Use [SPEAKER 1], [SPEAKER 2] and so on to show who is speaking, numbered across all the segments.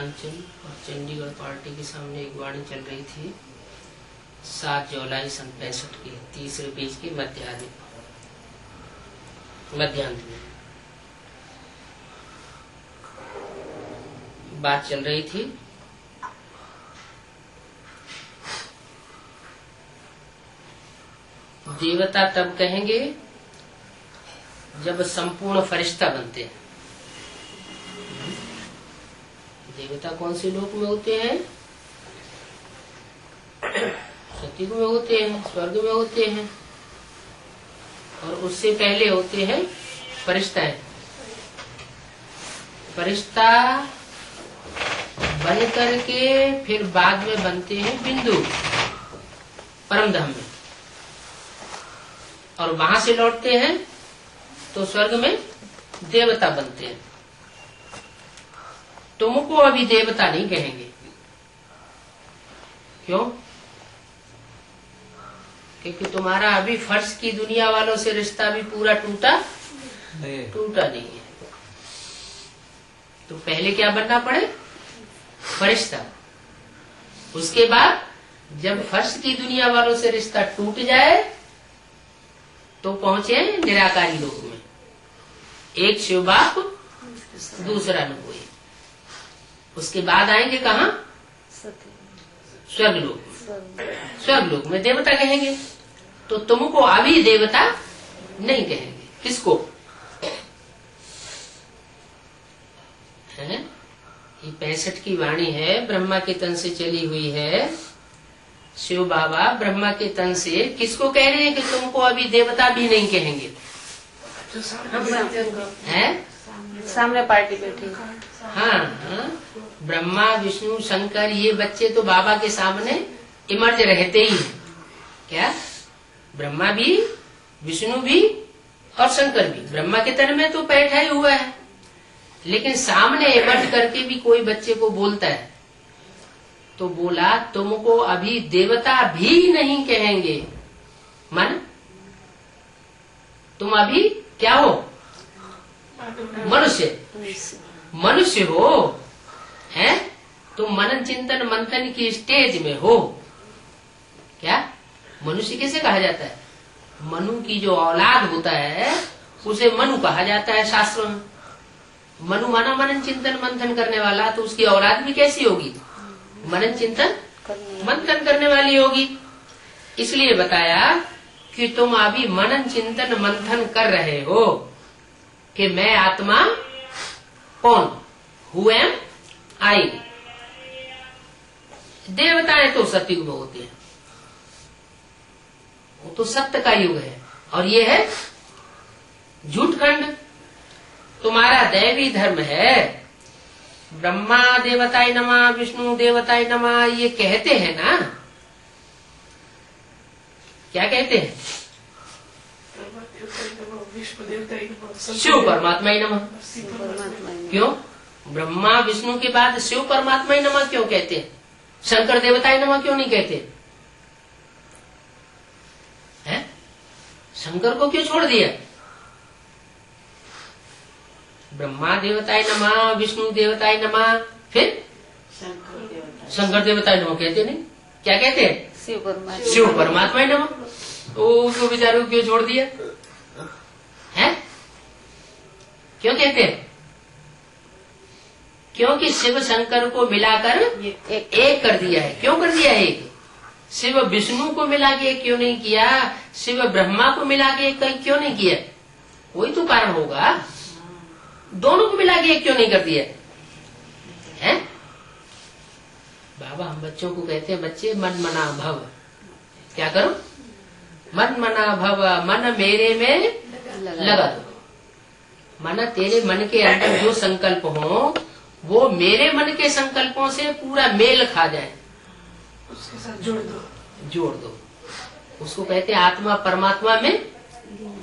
[SPEAKER 1] मिथिलांचल और चंडीगढ़ पार्टी के सामने एक वाणी चल रही थी 7 जुलाई सन 65 के तीसरे पेज के मध्यांत में बात चल रही थी देवता तब कहेंगे जब संपूर्ण फरिश्ता बनते हैं। देवता कौन से लोक में होते हैं? सतयुग में होते हैं, स्वर्ग में होते हैं, और उससे पहले होते हैं फरिश्ताएं। फरिश्ता बन करके फिर बाद में बनते हैं बिंदु परमधाम में, और वहां से लौटते हैं तो स्वर्ग में देवता बनते हैं। तुमको अभी देवता नहीं कहेंगे। क्यों? क्योंकि तुम्हारा अभी फर्श की दुनिया वालों से रिश्ता भी पूरा टूटा नहीं है। तो पहले क्या बनना पड़े? फरिश्ता। उसके बाद जब फर्श की दुनिया वालों से रिश्ता टूट जाए तो पहुंचे निराकारी लोक में। एक शिव बाप, दूसरा न कोई। उसके बाद आएंगे कहाँ? स्वर्गलोक। स्वर्गलोक में देवता कहेंगे। तो तुमको अभी देवता नहीं कहेंगे। किसको? है? ये 65 की वाणी है, ब्रह्मा के तन से चली हुई है। शिव बाबा ब्रह्मा के तन से किसको कह रहे हैं कि तुमको अभी देवता भी नहीं कहेंगे? है?
[SPEAKER 2] सामने पार्टी बैठी।
[SPEAKER 1] हाँ, ब्रह्मा विष्णु शंकर ये बच्चे तो बाबा के सामने इमर्ज रहते ही हैं। क्या? ब्रह्मा भी, विष्णु भी और शंकर भी ब्रह्मा के तन में तो बैठा ही हुआ है, लेकिन सामने इमर्ज करके भी कोई बच्चे को बोलता है तो बोला तुमको अभी देवता भी नहीं कहेंगे। मन तुम अभी क्या हो? मनुष्य हो। हैं? तुम मनन चिंतन मंथन की स्टेज में हो। क्या? मनुष्य कैसे कहा जाता है? मनु की जो औलाद होता है उसे मनु कहा जाता है शास्त्रों में। मनु माना मनन चिंतन मंथन करने वाला, तो उसकी औलाद भी कैसी होगी? मनन चिंतन मंथन करने वाली होगी। इसलिए बताया कि तुम अभी मनन चिंतन मंथन कर रहे हो कि मैं आत्मा कौन? हु एम आई। देवताएं तो सतयुग में होते हैं, वो तो सत्य का युग है, और ये है झूठ खंड। तुम्हारा दैवी धर्म है ब्रह्मा देवताय नमः, विष्णु देवताय नमः, ये कहते हैं ना। क्या कहते हैं? शिव परमात्मा ही नमः। क्यों? ब्रह्मा विष्णु के बाद शिव परमात्मा ही नमः क्यों कहते हैं? शंकर देवताय नमः क्यों नहीं कहते हैं? शंकर को क्यों छोड़ दिया? ब्रह्मा देवताय नमः, विष्णु देवताय नमः, फिर शंकर देवताय नमः कहते नहीं। क्या कहते हैं? शिव परमात्मा ही नमः। उसको बेचारों क्यों छोड़ दिया है? क्यों कहते हैं? क्योंकि शिव शंकर को मिलाकर एक कर दिया है। क्यों कर दिया है एक? शिव विष्णु को मिला के एक क्यों नहीं किया? शिव ब्रह्मा को मिला के एक क्यों नहीं किया? कोई तो कारण होगा। दोनों को मिला के एक क्यों नहीं कर दिया है? बाबा हम बच्चों को कहते हैं, बच्चे मन मना भव। क्या करो? मन मना भव। मन मेरे में लगा दो। मन तेरे मन के अंदर जो संकल्प हो वो मेरे मन के संकल्पों से पूरा मेल खा जाए,
[SPEAKER 3] उसके साथ जोड़ दो।
[SPEAKER 1] उसको कहते हैं आत्मा परमात्मा में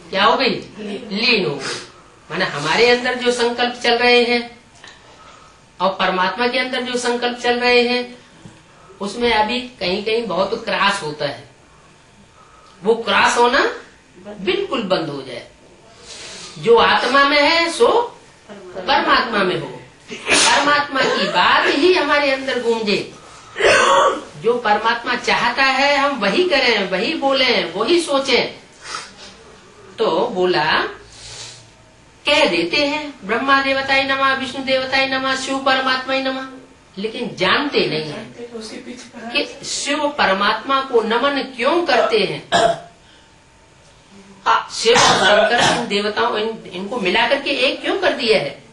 [SPEAKER 1] क्या हो गई? लीन हो गई। माने हमारे अंदर जो संकल्प चल रहे हैं और परमात्मा के अंदर जो संकल्प चल रहे हैं उसमें अभी कहीं कहीं बहुत क्रास होता है। वो क्रास होना बिल्कुल बंद हो जाए। जो आत्मा में है सो परमात्मा में हो, परमात्मा की बात ही हमारे अंदर गूंजे। जो परमात्मा चाहता है हम वही करें, वही बोलें, वही सोचें। तो बोला कह देते हैं ब्रह्मा देवताय नमः, विष्णु देवताय नमः, शिव परमात्माय नमः, लेकिन जानते नहीं है
[SPEAKER 3] उसके पीछे
[SPEAKER 1] कि शिव परमात्मा को नमन क्यों करते हैं। शिव शंकर इन देवताओं इनको मिलाकर के एक क्यों कर दिया है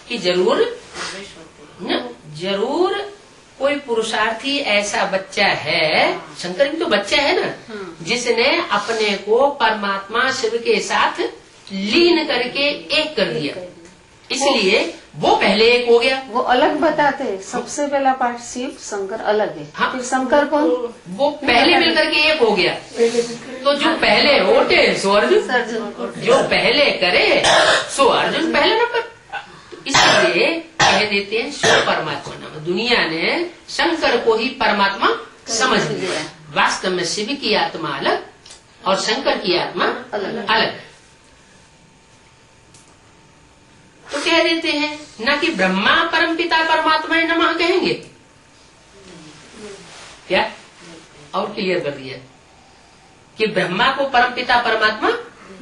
[SPEAKER 1] कि जरूर कोई पुरुषार्थी ऐसा बच्चा है, शंकर भी तो बच्चा है ना, जिसने अपने को परमात्मा शिव के साथ लीन करके एक कर दिया, इसलिए वो पहले एक हो गया।
[SPEAKER 2] वो अलग बताते हैं, सबसे पहला पार्ट शिव शंकर अलग है।
[SPEAKER 1] हाँ।
[SPEAKER 2] फिर शंकर कौन?
[SPEAKER 1] वो पहले मिलकर के एक हो गया। तो जो पहले ओटे सो अर्जुन, जो पहले करे सो अर्जुन पहले नंबर। इसलिए कह देते हैं शिव परमात्मा नाम। दुनिया ने शंकर को ही परमात्मा समझ लिया। वास्तव में शिव की आत्मा अलग और शंकर की आत्मा अलग। तो कह देते हैं न कि ब्रह्मा परमपिता परमात्मा नमः कहेंगे क्या, और क्लियर कर दिया कि ब्रह्मा को परमपिता परमात्मा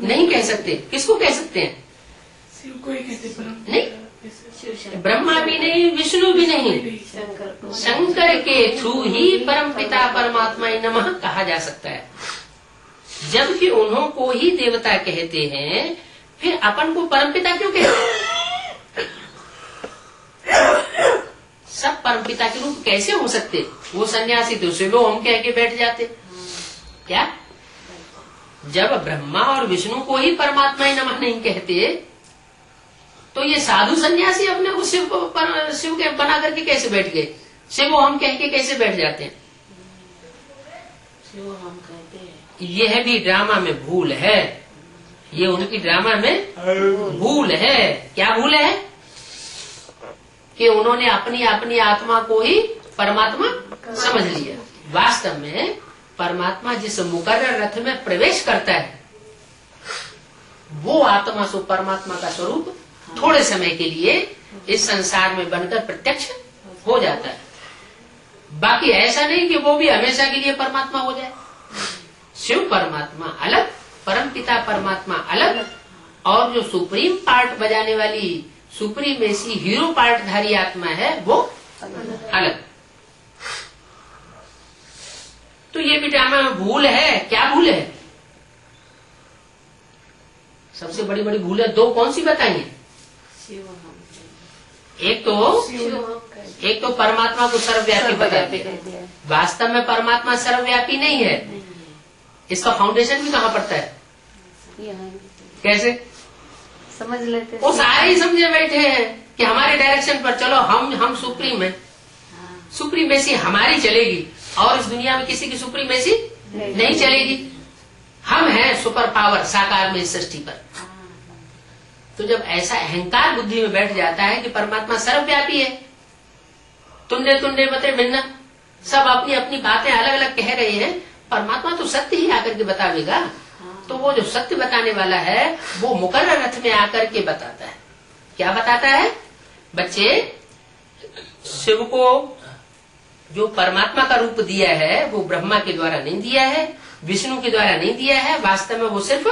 [SPEAKER 1] नहीं कह सकते। किसको कह सकते हैं?
[SPEAKER 3] शिव को ही कहते परम
[SPEAKER 1] नहीं, ब्रह्मा भी नहीं, विष्णु भी नहीं, शंकर के थ्रू ही परमपिता परमात्मा नमः कहा जा सकता है। जबकि उन्हों को ही देवता कहते हैं, फिर अपन को परमपिता क्यों कहते? सब परमपिता के रूप कैसे हो सकते? वो सन्यासी तो शिव हम कह के बैठ जाते क्या? जब ब्रह्मा और विष्णु को ही परमात्मा नमः नहीं कहते, तो ये साधु सन्यासी अपने को शिव के बना करके कैसे बैठ गए? शिव हम कह के कैसे बैठ जाते हैं?
[SPEAKER 4] शिव हम कहते हैं।
[SPEAKER 1] यह भी ड्रामा में भूल है। ये उनकी ड्रामा में भूल है। क्या भूल है? कि उन्होंने अपनी अपनी आत्मा को ही परमात्मा समझ लिया। वास्तव में परमात्मा जिस मुकर्रर रथ में प्रवेश करता है, वो आत्मा सो परमात्मा का स्वरूप थोड़े समय के लिए इस संसार में बनकर प्रत्यक्ष हो जाता है। बाकी ऐसा नहीं कि वो भी हमेशा के लिए परमात्मा हो जाए। शिव परमात्मा अलग, परमपिता परमात्मा अलग, और जो सुप्रीम पार्ट बजाने वाली सुप्रीमेसी हीरो पार्टधारी आत्मा है वो अलग। तो ये भी ड्रामा में भूल है। क्या भूल है? सबसे बड़ी बड़ी भूल है दो, कौन सी बताइए? एक तो परमात्मा को सर्वव्यापी बता दिया। वास्तव में परमात्मा सर्वव्यापी नहीं है। इसका फाउंडेशन भी कहाँ पड़ता है? कैसे
[SPEAKER 2] समझ लेते?
[SPEAKER 1] वो सारे ही समझे बैठे हैं कि हमारे डायरेक्शन पर चलो, हम सुप्रीम है, सुप्रीमेसी हमारी चलेगी और इस दुनिया में किसी की सुप्रीमेसी नहीं चलेगी। हम हैं सुपर पावर साकार में इस सृष्टि पर। तो जब ऐसा अहंकार बुद्धि में बैठ जाता है कि परमात्मा सर्वव्यापी है, तुंडे तुंडे बते भिन्न, सब अपनी अपनी बातें अलग अलग कह रहे हैं, परमात्मा तो सत्य ही आकर के बतावेगा। तो वो जो सत्य बताने वाला है वो मुकर्रर रथ में आकर के बताता है। क्या बताता है? बच्चे, शिव को जो परमात्मा का रूप दिया है वो ब्रह्मा के द्वारा नहीं दिया है, विष्णु के द्वारा नहीं दिया है। वास्तव में वो सिर्फ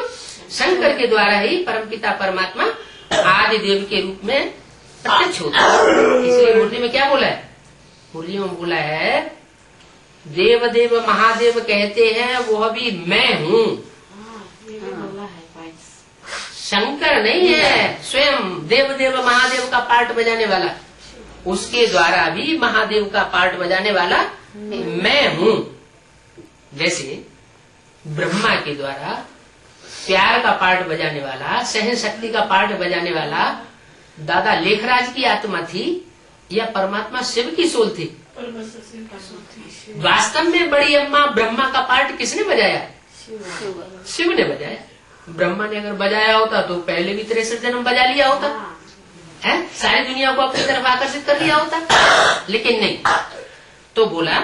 [SPEAKER 1] शंकर के द्वारा ही परमपिता परमात्मा आदि देव के रूप में प्रत्यक्ष होता है। इसलिए मुरली में क्या बोला है? मुरली में बोला है देव देव महादेव कहते हैं, वो भी मैं हूँ। शंकर नहीं है, स्वयं देव देव महादेव का पार्ट बजाने वाला, उसके द्वारा भी महादेव का पार्ट बजाने वाला मैं हूँ। जैसे ब्रह्मा के द्वारा प्यार का पार्ट बजाने वाला, सहन शक्ति का पार्ट बजाने वाला दादा लेखराज की आत्मा थी या परमात्मा शिव की सोल थी? वास्तव में बड़ी अम्मा ब्रह्मा का पार्ट किसने बजाया? शिव ने बजाया। ब्रह्मा ने अगर बजाया होता तो पहले भी 63 जन्म बजा लिया होता है, सारी दुनिया को अपनी तरफ आकर्षित कर लिया होता, लेकिन नहीं। तो बोला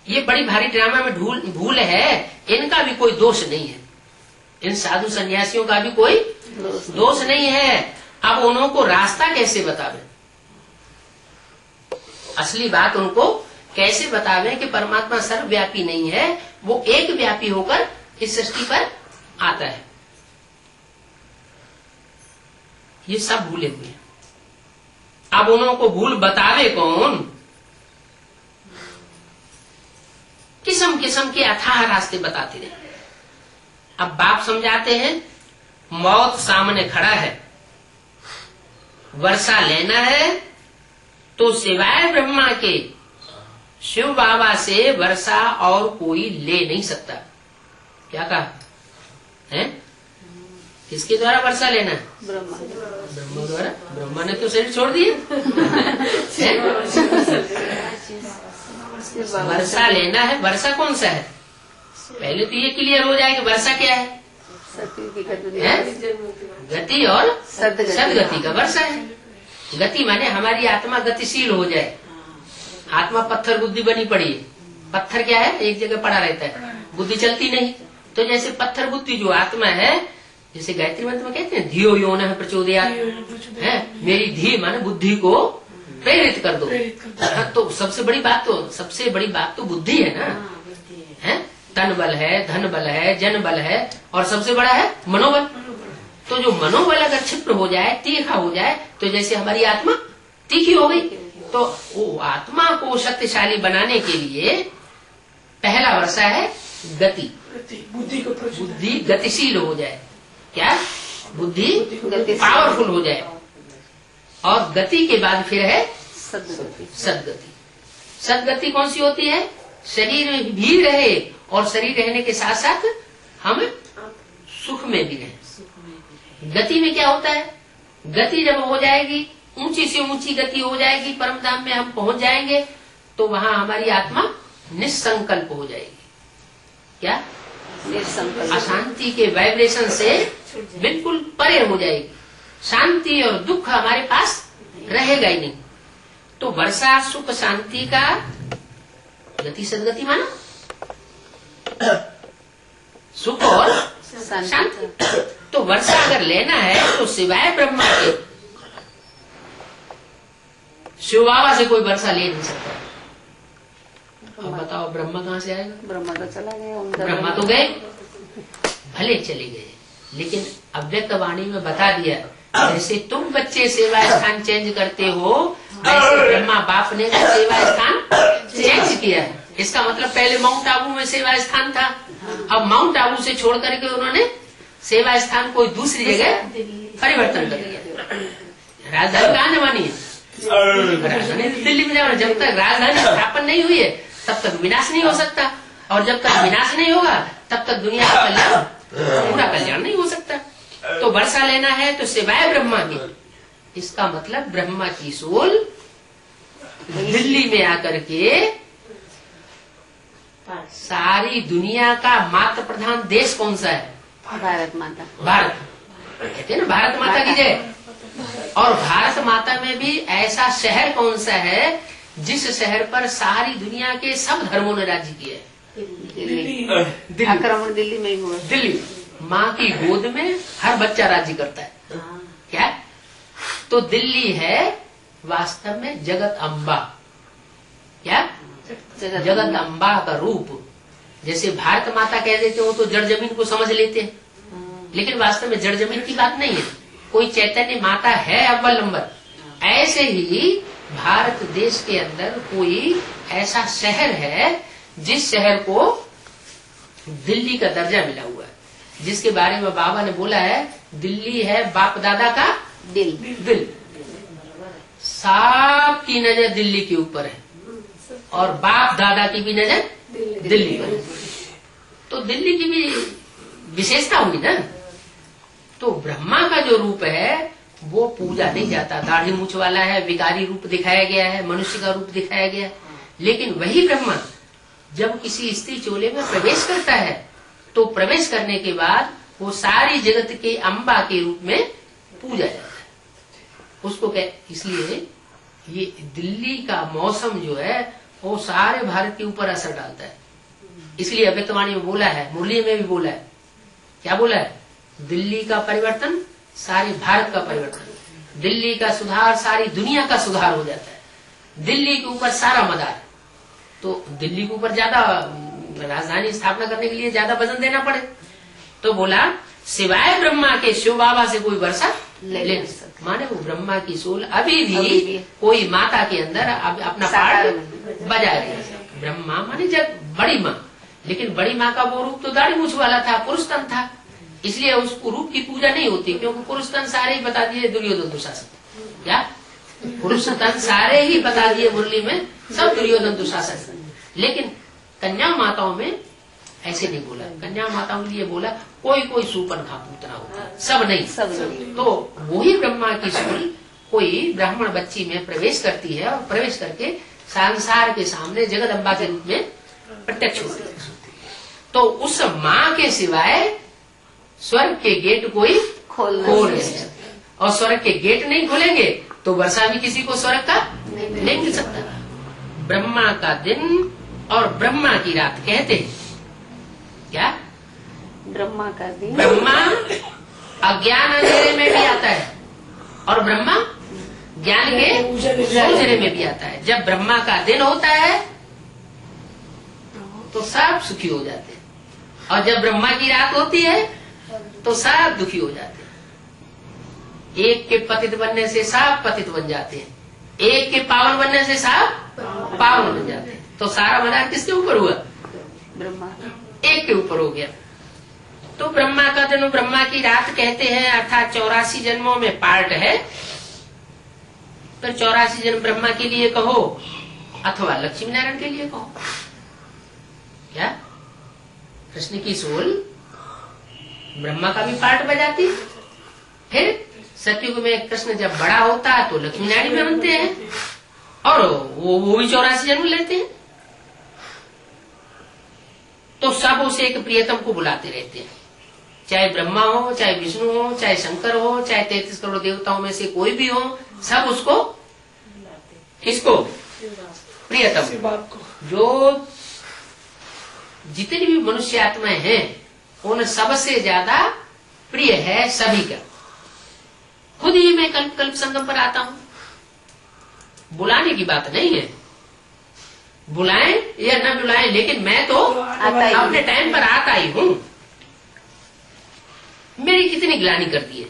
[SPEAKER 1] ये बड़ी भारी ड्रामा में भूल है। इनका भी कोई दोष नहीं है, इन साधु सन्यासियों का भी कोई दोष नहीं है। अब उनको रास्ता कैसे बतावे, असली बात उनको कैसे बतावे कि परमात्मा सर्वव्यापी नहीं है, वो एक व्यापी होकर इस सृष्टि पर आता है। ये सब भूले हुए हैं। अब उनको भूल बतावे कौन? किस्म किस्म के अथाह रास्ते बताते रहे। अब बाप समझाते हैं, मौत सामने खड़ा है, वर्षा लेना है तो सिवाय ब्रह्मा के शिव बाबा से वर्षा और कोई ले नहीं सकता। क्या कहा है? किसके द्वारा वर्षा लेना है?
[SPEAKER 2] ब्रह्मा।
[SPEAKER 1] ब्रह्मा द्वारा। ब्रह्मा ने तो शरीर छोड़ दिए। वर्षा लेना है। वर्षा कौन सा है? पहले तो ये क्लियर हो जाए कि वर्षा क्या है? गति और सदगति का वर्षा है। गति माने हमारी आत्मा गतिशील हो जाए। आत्मा पत्थर बुद्धि बनी पड़ी है। पत्थर क्या है? एक जगह पड़ा रहता है, बुद्धि चलती नहीं। तो जैसे पत्थर बुद्धि जो आत्मा है, जैसे गायत्री मंत्र में कहते हैं धियो यो न प्रचोदयात् है, मेरी धी माने बुद्धि को प्रेरित कर दो। तो सबसे बड़ी बात तो बुद्धि है ना, है? तन बल है, धन बल है, जन बल है, और सबसे बड़ा है मनोबल। तो जो मनोबल अगर क्षिप्र हो जाए, तीखा हो जाए, तो जैसे हमारी आत्मा तीखी हो गई। तो वो आत्मा को शक्तिशाली बनाने के लिए पहला वर्षा है गति। बुद्धि गतिशील हो जाए। क्या? बुद्धि पावरफुल हो जाए। और गति के बाद फिर है सदगति। सदगति कौन सी होती है? शरीर भी रहे और शरीर रहने के साथ साथ हम सुख में भी रहे। गति में क्या होता है? गति जब हो जाएगी, ऊंची से ऊंची गति हो जाएगी, परम धाम में हम पहुंच जाएंगे, तो वहां हमारी आत्मा निसंकल्प हो जाएगी। क्या? अशांति के वाइब्रेशन से बिल्कुल परे हो जाएगी। शांति और दुख हमारे पास रहेगा ही नहीं। तो वर्षा सुख शांति का गति सदगति माना, सुख और शांति। तो वर्षा अगर लेना है तो सिवाय ब्रह्मा के शिव बाबा से कोई वर्षा ले नहीं सकता। अब बताओ ब्रह्मा कहाँ से आएगा?
[SPEAKER 2] ब्रह्मा तो चला गया,
[SPEAKER 1] ब्रह्मा तो गए, भले चले गए, लेकिन अव्यक्त वाणी में बता दिया, जैसे तुम बच्चे सेवा स्थान चेंज करते हो, वैसे ब्रह्मा बाप ने सेवा स्थान चेंज किया है। इसका मतलब पहले माउंट आबू में सेवा स्थान था, अब माउंट आबू से छोड़ करके उन्होंने सेवा स्थान कोई दूसरी जगह परिवर्तन कर दिया। राजधानी कहाँ जमानी है? राजधानी दिल्ली में जाना। जब तक राजधानी स्थापन नहीं हुई है तब तक विनाश नहीं हो सकता, और जब तक विनाश नहीं होगा तब तक दुनिया का कल्याण, पूरा कल्याण नहीं हो सकता। तो वर्षा लेना है तो सिवाय ब्रह्मा के, इसका मतलब ब्रह्मा की सोल दिल्ली में आकर के सारी दुनिया का मातृ प्रधान देश कौन सा है?
[SPEAKER 2] भारत माता।
[SPEAKER 1] भारत। कहते हैं ना भारत माता की जय। और भारत माता में भी ऐसा शहर कौन सा है जिस शहर पर सारी दुनिया के सब धर्मों ने राज्य किया है?
[SPEAKER 2] दिल्ली। आक्रमण दिल्ली में ही हुआ।
[SPEAKER 1] दिल्ली। माँ की गोद में हर बच्चा राज्य करता है। क्या? तो दिल्ली है वास्तव में जगत अम्बा। क्या? जगत अम्बा का रूप। जैसे भारत माता कह देते हो तो जड़ जमीन को समझ लेते हैं, लेकिन वास्तव में जड़ जमीन की बात नहीं है, कोई चैतन्य माता है अव्वल नंबर। ऐसे ही भारत देश के अंदर कोई ऐसा शहर है जिस शहर को दिल्ली का दर्जा मिला हुआ है, जिसके बारे में बाबा ने बोला है दिल्ली है बाप दादा का दिल। सबकी नजर दिल्ली के ऊपर है और बाप दादा की भी नजर दिल्ली पर। तो दिल्ली की भी विशेषता होगी ना। तो ब्रह्मा का जो रूप है वो पूजा नहीं जाता, दाढ़ी मूछ वाला है, विकारी रूप दिखाया गया है, मनुष्य का रूप दिखाया गया है। लेकिन वही ब्रह्मा जब किसी स्त्री चोले में प्रवेश करता है तो प्रवेश करने के बाद वो सारी जगत के अम्बा के रूप में पूजा जाता है उसको। इसलिए ये दिल्ली का मौसम जो है वो सारे भारत के ऊपर असर डालता है। इसलिए अव्यक्तवाणी में बोला है, मुरली में भी बोला है। क्या बोला है? दिल्ली का परिवर्तन सारे भारत का परिवर्तन। दिल्ली का सुधार सारी दुनिया का सुधार हो जाता है। दिल्ली के ऊपर सारा मदार, तो दिल्ली के ऊपर ज्यादा राजधानी स्थापना करने के लिए ज्यादा वजन देना पड़े, तो बोला सिवाय ब्रह्मा के शिव बाबा से कोई वर्षा ले नहीं सकता। माने वो ब्रह्मा की सोल अभी भी कोई माता के अंदर अपना पार्ट बजाय रही है। ब्रह्मा माने जब बड़ी माँ, लेकिन बड़ी माँ का वो रूप तो दाढ़ी मूछ वाला था, पुरुष तन था, इसलिए उस रूप की पूजा नहीं होती, क्योंकि पुरुष तन सारे ही बता दिए दुर्योधन दुशासन। क्या पुरुष तन सारे ही बता दिए मुरली में, सब दुर्योधन दुशासन। लेकिन कन्या माताओं में ऐसे नहीं बोला, कन्या माताओं के लिए बोला कोई कोई सूपन खा पूतना होता, सब नहीं। तो वही ब्रह्मा की सूल कोई ब्राह्मण बच्ची में प्रवेश करती है और प्रवेश करके संसार के सामने जगदम्बा के रूप में प्रत्यक्ष होती है। तो उस माँ के सिवाय स्वर्ग के गेट कोई खोल नहीं सकता, और स्वर्ग के गेट नहीं खोलेंगे तो वर्षा भी किसी को स्वर्ग का नहीं मिल सकता। ब्रह्मा का दिन और ब्रह्मा की रात कहते हैं क्या?
[SPEAKER 2] ब्रह्मा का दिन,
[SPEAKER 1] ब्रह्मा अज्ञान अंधेरे में भी आता है और ब्रह्मा ज्ञान के उजाले में भी आता है। जब ब्रह्मा का दिन होता है तो सब सुखी हो जाते हैं, और जब ब्रह्मा की रात होती है तो सब दुखी हो जाते हैं। एक के पतित बनने से सब पतित बन जाते हैं, एक के पावन बनने से सब पावन बन जाते हैं। तो सारा मदार किसके ऊपर हुआ?
[SPEAKER 2] ब्रह्मा
[SPEAKER 1] एक के ऊपर हो गया। तो ब्रह्मा का दिन ब्रह्मा की रात कहते हैं, अर्थात 84 जन्मों में पार्ट है। फिर 84 जन्म ब्रह्मा के लिए कहो अथवा लक्ष्मी नारायण के लिए कहो। क्या कृष्ण की सोल ब्रह्मा का भी पार्ट बजाती। फिर सतयुग में कृष्ण जब बड़ा होता है तो लक्ष्मी नारायण में बनते हैं, और वो भी 84 जन्म लेते हैं। तो सब उसे एक प्रियतम को बुलाते रहते हैं, चाहे ब्रह्मा हो, चाहे विष्णु हो, चाहे शंकर हो, चाहे 33 करोड़ देवताओं में से कोई भी हो, सब उसको किसको? प्रियतम। जो जितनी भी मनुष्य आत्माएं हैं उन सबसे ज्यादा प्रिय है सभी का। खुद ही मैं कल्प कल्प संगम पर आता हूँ, बुलाने की बात नहीं है, बुलाएं या न बुलाएं, लेकिन मैं तो अपने टाइम पर आता ही हूँ। मेरी कितनी ग्लानि कर दी है,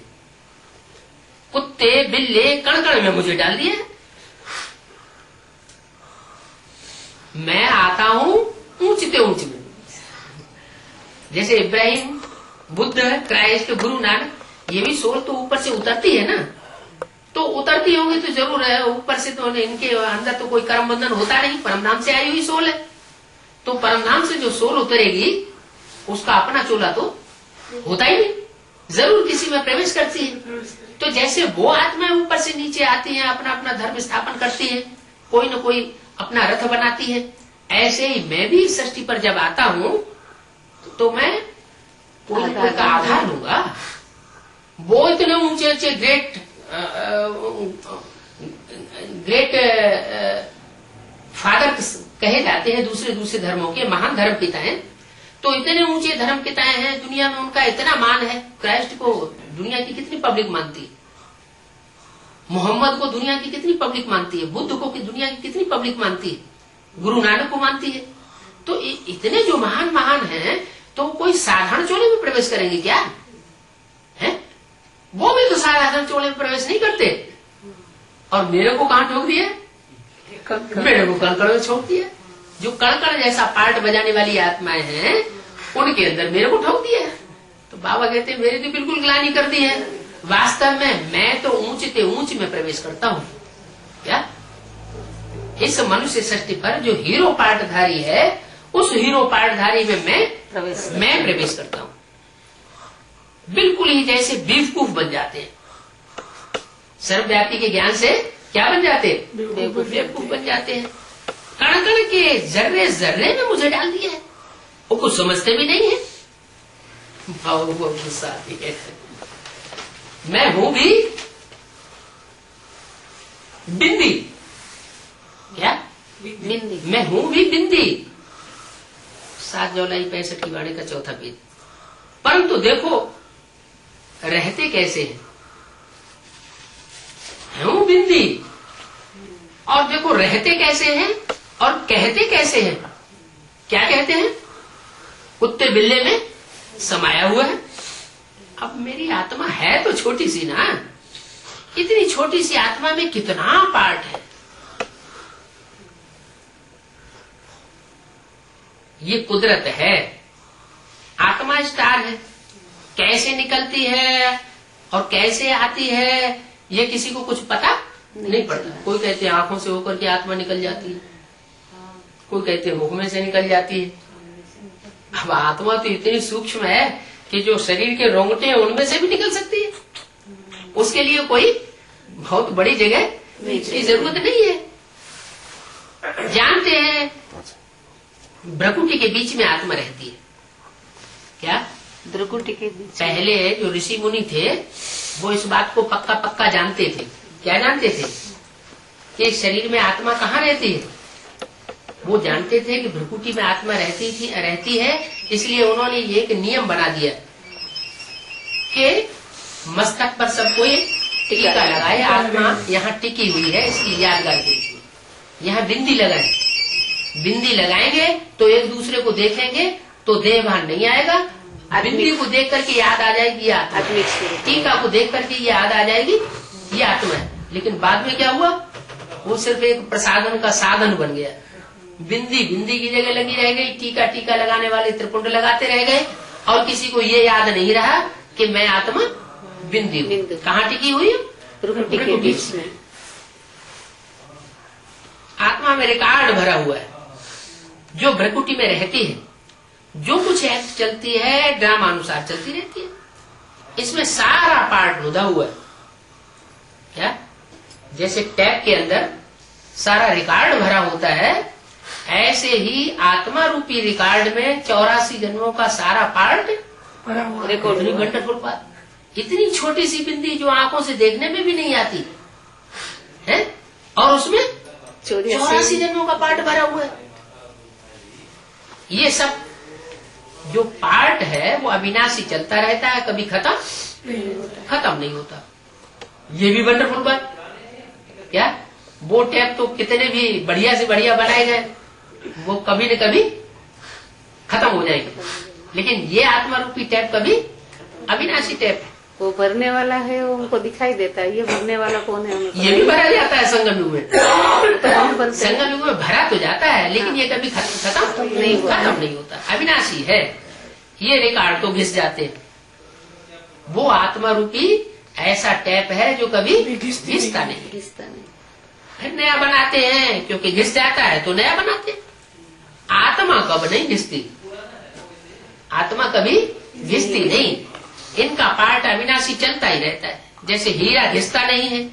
[SPEAKER 1] कुत्ते बिल्ले कण कण में मुझे डाल दिया। मैं आता हूँ ऊंचते ऊंच में, जैसे इब्राहिम, बुद्ध, क्राइस्ट, गुरु नानक, ये भी सोल तो ऊपर से उतरती है ना। तो उतरती होगी तो जरूर है ऊपर से, तो इनके अंदर तो कोई कर्म बंधन होता नहीं, परमधाम से आई हुई सोल है। तो परमधाम से जो सोल उतरेगी उसका अपना चोला तो होता ही नहीं, जरूर किसी में प्रवेश करती है। तो जैसे वो आत्मा ऊपर से नीचे आती है, अपना अपना धर्म स्थापन करती है, कोई न कोई अपना रथ बनाती है, ऐसे ही मैं भी सृष्टि पर जब आता हूँ तो मैं कोई न कोई का आधार लूंगा। वो इतने ऊंचे ऊंचे ग्रेट फादर कहे जाते हैं, दूसरे दूसरे धर्मों के महान धर्म पिता हैं। तो इतने ऊंचे धर्म पिताएं हैं, दुनिया में उनका इतना मान है। क्राइस्ट को दुनिया की कितनी पब्लिक मानती है, मोहम्मद को दुनिया की कितनी पब्लिक मानती है, बुद्ध को दुनिया की कितनी पब्लिक मानती है, गुरु नानक को मानती है। तो इतने जो महान महान हैं, तो कोई साधारण चोले में प्रवेश करेंगे क्या? है वो भी तो साधारण चोले में प्रवेश नहीं करते। और मेरे को कहाँ ठोक दिया? मेरे को कणकण में छोड़ दिया। जो कणकण जैसा पार्ट बजाने वाली आत्माएं हैं उनके अंदर मेरे को ठोक दिया। तो बाबा कहते हैं मेरी तो बिल्कुल ग्लानि कर दी है। वास्तव में मैं तो ऊंचते ऊंच में प्रवेश करता हूँ। क्या इस मनुष्य सृष्टि पर जो हीरो पार्टधारी है, उस हीरो पार्टधारी में मैं प्रवेश करता हूँ। बिल्कुल ही जैसे बेवकूफ बन जाते हैं, सर्वव्यापी के ज्ञान से क्या बन जाते हैं? बेवकूफ बन जाते हैं। कण कण के जर्रे जर्रे में मुझे डाल दिया है, वो कुछ समझते भी नहीं है। वो गुस्सा आती है। मैं हूं भी बिंदी। क्या बिंदी? मैं हूं भी बिंदी। 7 जुलाई 65 की वाणी का चौथा गीत। परंतु देखो रहते कैसे हैं। बिंदी। और देखो रहते कैसे हैं और कहते कैसे हैं। क्या कहते हैं? कुत्ते बिल्ले में समाया हुआ है। अब मेरी आत्मा है तो छोटी सी ना, इतनी छोटी सी आत्मा में कितना पार्ट है। ये कुदरत है। आत्मा स्टार है, कैसे निकलती है और कैसे आती है ये किसी को कुछ पता नहीं पड़ता। कोई कहते हैं आंखों से होकर के आत्मा निकल जाती है, कोई कहते हैं मुख में से निकल जाती है। अब आत्मा तो इतनी सूक्ष्म है कि जो शरीर के रोंगटे हैं उनमें से भी निकल सकती है। उसके लिए कोई बहुत बड़ी जगह की जरूरत नहीं है। जानते हैं भ्रकुटी के बीच में आत्मा रहती है। क्या?
[SPEAKER 2] भ्रकुटी के बीच।
[SPEAKER 1] पहले जो ऋषि मुनि थे वो इस बात को पक्का पक्का जानते थे। क्या जानते थे? कि शरीर में आत्मा कहाँ रहती है। वो जानते थे कि भ्रकुटी में आत्मा रहती है। इसलिए उन्होंने ये एक नियम बना दिया कि मस्तक पर सबको एक टीका लगाए, आत्मा यहाँ टिकी हुई है इसकी यादगार के लिए। यहाँ बिंदी लगाए, बिंदी लगाएंगे तो एक दूसरे को देखेंगे तो देह भान नहीं आएगा। बिंदी को देख करके याद आ जाएगी ये आत्मा है, टीका को देख करके याद आ जाएगी ये आत्मा है। लेकिन बाद में क्या हुआ? वो सिर्फ एक प्रसाधन का साधन बन गया। बिंदी बिंदी की जगह लगी रह गई, टीका टीका लगाने वाले त्रिपुंड लगाते रह गए और किसी को ये याद नहीं रहा कि मैं आत्मा बिंदी हूँ। कहाँ टिकी हुई है?
[SPEAKER 2] भ्रकुटी के बीच में।
[SPEAKER 1] आत्मा में रिकॉर्ड भरा हुआ है जो भ्रकुटी में रहती है। जो कुछ एक्ट चलती है ड्रामा अनुसार चलती रहती है। इसमें सारा पार्ट लुधा हुआ है। क्या? जैसे टैप के अंदर सारा रिकॉर्ड भरा होता है, ऐसे ही आत्मा रूपी रिकॉर्ड में 84 जन्मों का सारा पार्ट रिकॉर्ड। वंडरफुल बात। इतनी छोटी सी बिंदी जो आंखों से देखने में भी नहीं आती है और उसमें 84 जन्मों का पार्ट भरा हुआ है। ये सब जो पार्ट है वो अविनाशी चलता रहता है, कभी खत्म नहीं होता। ये भी वंडरफुल बात। क्या? वो टैप तो कितने भी बढ़िया से बढ़िया बनाए गए वो कभी न कभी खत्म हो जाएगी, लेकिन ये आत्मा रूपी टैप कभी अविनाशी टैप है।
[SPEAKER 2] वो भरने वाला है, वो उनको दिखाई देता है। ये भरने वाला कौन है?
[SPEAKER 1] ये भी भरा जाता है संगम युग में।
[SPEAKER 2] तो
[SPEAKER 1] संगम युग में भरा तो जाता है लेकिन ये कभी खत्म नहीं होता, अविनाशी है। ये रिकॉर्ड तो घिस जाते हैं। वो आत्मा रूपी ऐसा टैप है जो कभी घिसता नहीं। फिर नया बनाते हैं क्योंकि घिस जाता है तो नया बनाते हैं। आत्मा कब नहीं घिसती, आत्मा कभी घिसती नहीं। इनका पार्ट अविनाशी चलता ही रहता है। जैसे हीरा घिसता नहीं है,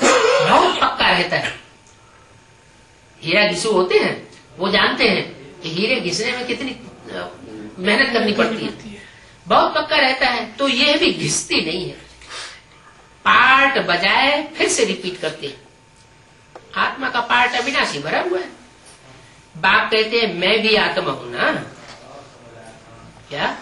[SPEAKER 1] बहुत पक्का रहता है। हीरा घिसू होते हैं वो जानते हैं कि हीरे घिसने में कितनी मेहनत करनी पड़ती है, बहुत पक्का रहता है। तो ये भी घिसती नहीं है, पार्ट बजाए फिर से रिपीट करते हैं। आत्मा का पार्ट अविनाशी भरा हुआ है। बाप कहते हैं मैं भी आत्मा हूं ना। क्या?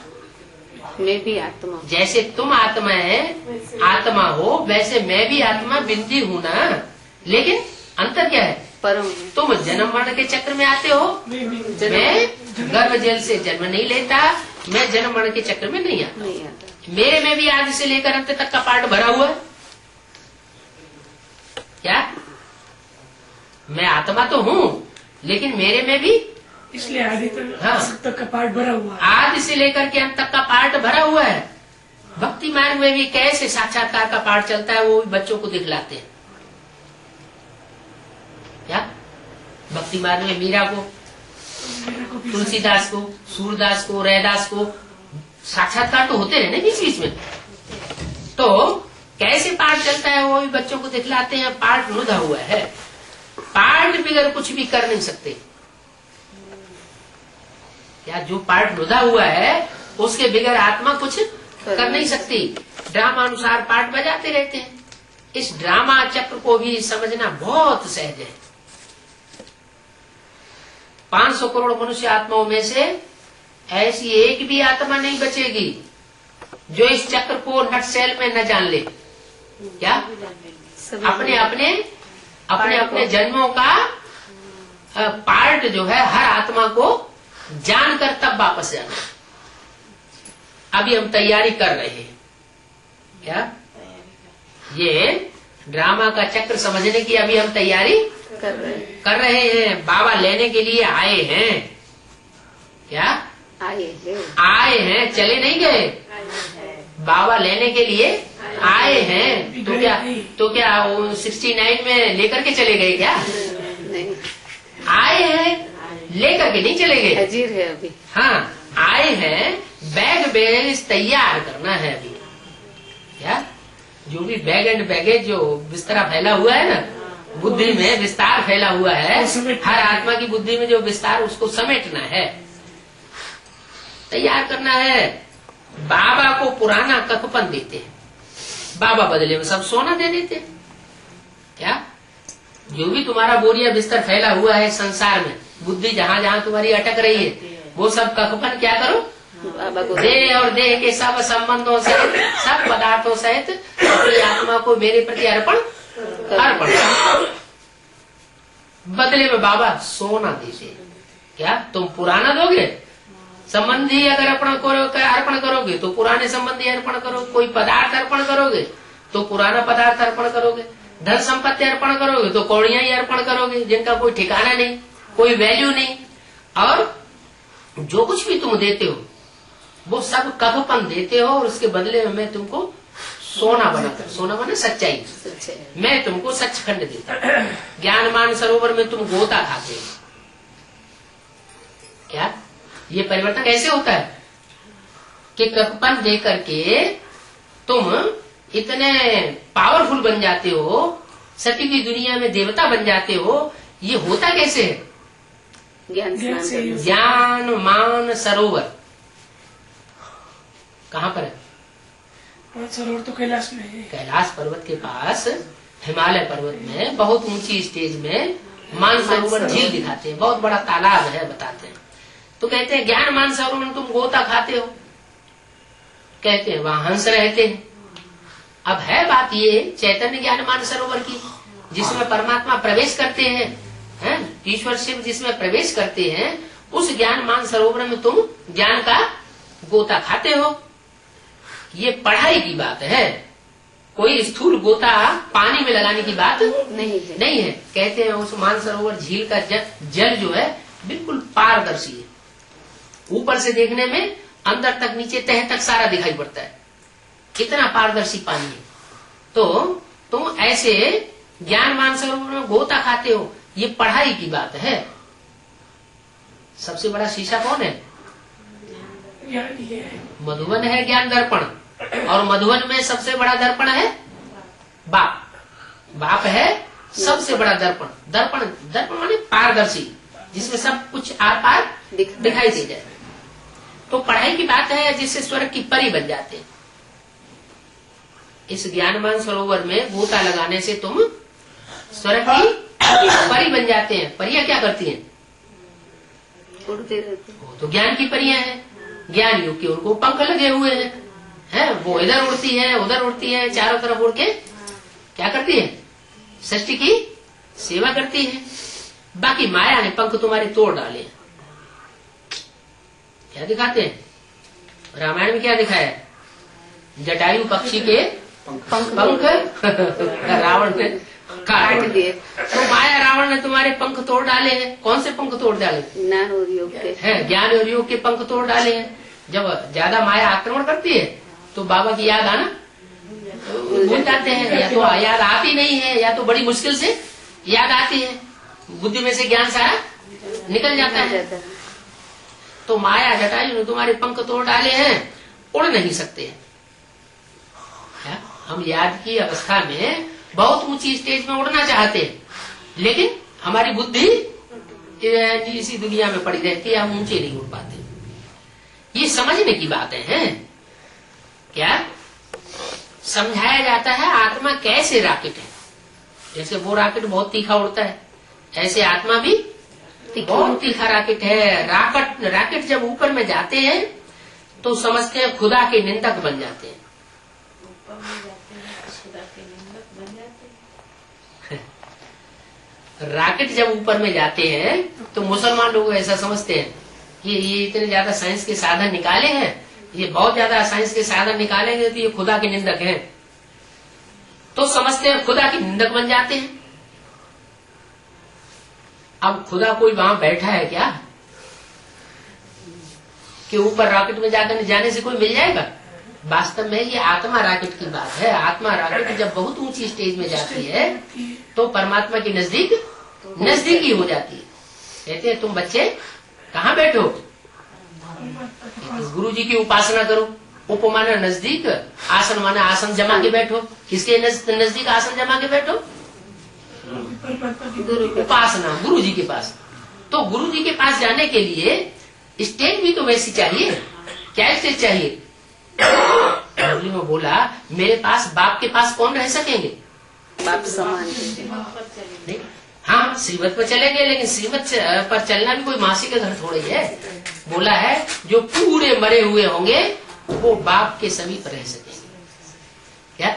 [SPEAKER 2] मैं भी आत्मा।
[SPEAKER 1] जैसे तुम आत्मा है, आत्मा हो, वैसे मैं भी आत्मा बिंदी हूं ना। लेकिन अंतर क्या है?
[SPEAKER 2] परम।
[SPEAKER 1] तुम जन्म मरण के चक्र में आते हो, मैं गर्भ जल से जन्म नहीं लेता, मैं जन्म मरण के चक्र में नहीं आता। मेरे में भी आदि से लेकर अंत तक का पार्ट भरा हुआ है। क्या? मैं आत्मा तो हूँ लेकिन मेरे में भी
[SPEAKER 3] इसलिए आदि तक का पार्ट भरा हुआ है।
[SPEAKER 1] आदि से लेकर के अंत तक का पार्ट भरा हुआ है। भक्ति मार्ग में भी कैसे साक्षात्कार का पार्ट चलता है वो बच्चों को दिखलाते हैं। क्या? भक्ति मार्ग में मीरा को, तुलसीदास को, सूरदास को, रैदास को साक्षात्कार तो होते रहे ना बीच बीच में। तो कैसे पार्ट चलता है वो भी बच्चों को दिखलाते हैं। पार्ट लुधा हुआ है, पार्ट बिगर कुछ भी कर नहीं सकते। क्या? जो पार्ट लुधा हुआ है उसके बिगर आत्मा कुछ कर नहीं सकती। ड्रामा अनुसार पार्ट बजाते रहते हैं। इस ड्रामा चक्र को भी समझना बहुत सहज है। 500 करोड़ मनुष्य आत्माओं में से ऐसी एक भी आत्मा नहीं बचेगी जो इस चक्र को नटशेल में न जान ले। क्या? अपने अपने जन्मों का पार्ट जो है हर आत्मा को जानकर तब वापस जाना। अभी हम तैयारी कर रहे हैं। क्या? ये ड्रामा का चक्र समझने की अभी हम तैयारी कर रहे हैं। बाबा लेने के लिए आए हैं। क्या? आए हैं, चले नहीं गए। बाबा लेने के लिए आए हैं। तो क्या वो 69 में लेकर के चले गए क्या?
[SPEAKER 2] नहीं,
[SPEAKER 1] आए हैं, लेकर के नहीं चले गए।
[SPEAKER 2] हाजिर है अभी।
[SPEAKER 1] हाँ, आए हैं, बैग तैयार करना है अभी। क्या? जो भी बैग एंड बैगेज जो बिस्तरा फैला हुआ है ना, बुद्धि में विस्तार फैला हुआ है, हर आत्मा की बुद्धि में जो विस्तार, उसको समेटना है, तैयार करना है। बाबा को पुराना कखपन देते हैं, बाबा बदले में सब सोना दे देते हैं। क्या? जो भी तुम्हारा बोरिया बिस्तर फैला हुआ है संसार में, बुद्धि जहाँ जहाँ तुम्हारी अटक रही है, वो सब कखपन क्या करो? देह और देह के सब संबंधों सहित, सब पदार्थों सहित अपनी आत्मा को मेरे प्रति अर्पण। बदले में बाबा सोना देते। क्या? तुम पुराना दोगे? संबंधी अगर अर्पण करोगे तो पुराने संबंधी अर्पण करो। कोई पदार्थ अर्पण करोगे तो पुराना पदार्थ अर्पण करोगे। धन संपत्ति अर्पण करोगे तो कौड़ियां ही अर्पण करोगे, जिनका कोई ठिकाना नहीं, कोई वैल्यू नहीं। और जो कुछ भी तुम देते हो वो सब कखपन देते हो, और उसके बदले में मैं तुमको सोना बनाकर, सोना बना सच्चाई, मैं तुमको सचखंड देता हूँ। ज्ञान मान सरोवर में तुम गोता खाते हो। क्या? ये परिवर्तन कैसे होता है कि कखपन दे करके तुम इतने पावरफुल बन जाते हो, सती की दुनिया में देवता बन जाते हो। ये होता कैसे है? ज्ञान मान सरोवर कहाँ पर है?
[SPEAKER 3] सरोवर तो कैलाश में है।
[SPEAKER 1] कैलाश पर्वत के पास, हिमालय पर्वत में बहुत ऊंची स्टेज में मान सरोवर झील दिखाते हैं, बहुत बड़ा तालाब है बताते हैं। तो कहते हैं ज्ञान मान सरोवर में तुम गोता खाते हो। कहते हैं वहाँ हंस रहते हैं। अब है बात ये चैतन्य ज्ञान मान सरोवर की, जिसमें परमात्मा प्रवेश करते हैं, ईश्वर शिव जिसमें प्रवेश करते हैं, उस ज्ञान मान सरोवर में तुम ज्ञान का गोता खाते हो। ये पढ़ाई की बात है, कोई स्थूल गोता पानी में लगाने की बात नहीं है। कहते हैं उस मानसरोवर झील का जल जो है बिल्कुल पारदर्शी है, ऊपर से देखने में अंदर तक नीचे तह तक सारा दिखाई पड़ता है, कितना पारदर्शी पानी है। तो तुम ऐसे ज्ञान मानसरोवर में गोता खाते हो, ये पढ़ाई की बात है। सबसे बड़ा शीशा कौन है? मधुबन है ज्ञान दर्पण, और मधुबन में सबसे बड़ा दर्पण है बाप। बाप है सबसे बड़ा दर्पण। दर्पण माने पारदर्शी, जिसमें सब कुछ आर पार दिखाई दे जाए। तो पढ़ाई की बात है, जिससे स्वर्ग की परी बन जाते हैं। इस ज्ञानमान सरोवर में गोता लगाने से तुम स्वर्ग की परी बन जाते हैं। परियां क्या करती हैं?
[SPEAKER 2] उड़ते रहते।
[SPEAKER 1] वो तो ज्ञान की परियां हैं। ज्ञान योग के उनको पंख लगे हुए हैं, वो इधर उड़ती है उधर उड़ती है, चारों तरफ उड़ के क्या करती है? सृष्टि की सेवा करती है। बाकी माया ने पंख तुम्हारे तोड़ डाले। क्या दिखाते हैं? रामायण में क्या दिखाया? जटायु पक्षी के पंख रावण ने काट दिए। तो माया रावण ने तुम्हारे पंख तोड़ डाले हैं। कौन से पंख तोड़ डाले?
[SPEAKER 2] ज्ञान और योग के
[SPEAKER 1] हैं, ज्ञान और योग के पंख तोड़ डाले हैं। जब ज्यादा माया आक्रमण करती है तो बाबा की याद आना भूल जाते हैं, या तो याद आती नहीं है, या तो बड़ी मुश्किल से याद आती है, बुद्धि में से ज्ञान सारा निकल जाता है। तो माया जटायु ने तुम्हारे पंख तोड़ डाले हैं, उड़ नहीं सकते हैं। हम याद की अवस्था में बहुत ऊंची स्टेज में उड़ना चाहते हैं, लेकिन हमारी बुद्धि इसी दुनिया में पड़ी रहती है, हम ऊंचे नहीं उड़ पाते। ये समझने की बातें हैं। क्या समझाया जाता है? आत्मा कैसे रॉकेट है। जैसे वो रॉकेट बहुत तीखा उड़ता है, ऐसे आत्मा भी बहुत तीखा रॉकेट है। रॉकेट जब ऊपर में जाते हैं तो समझते हैं खुदा के निंदक बन जाते हैं।
[SPEAKER 4] ऊपर में जाते हैं खुदा के निंदक बन जाते हैं।
[SPEAKER 1] रॉकेट जब ऊपर में जाते हैं तो मुसलमान लोग ऐसा समझते हैं कि ये इतने ज्यादा साइंस के साधन निकाले हैं, ये बहुत ज्यादा साइंस के साधन निकालेंगे तो ये खुदा के निंदक हैं, तो समझते हैं खुदा के निंदक बन जाते हैं। अब खुदा कोई वहां बैठा है क्या कि ऊपर रॉकेट में जाकर जाने से कोई मिल जाएगा? वास्तव में ये आत्मा रॉकेट की बात है। आत्मा रॉकेट जब बहुत ऊंची स्टेज में जाती है तो परमात्मा के नजदीक ही हो जाती है। कहते हैं तुम बच्चे कहाँ बैठो, गुरु जी की उपासना करो। उप माना नजदीक, आसन माना आसन जमा के बैठो। किसके नजदीक आसन जमा के बैठो? उपासना, गुरु जी के पास। तो गुरु जी के पास जाने के लिए स्टेज भी तो वैसी चाहिए। क्या स्टेज चाहिए? मुरली में बोला मेरे पास बाप के पास कौन रह सकेंगे?
[SPEAKER 2] बाप समान
[SPEAKER 1] नहीं, हाँ श्रीमत पर चलेंगे, लेकिन श्रीमत पर चलना भी कोई मासी का घर थोड़ा ही है। बोला है जो पूरे मरे हुए होंगे वो बाप के समीप रह सकेंगे। क्या?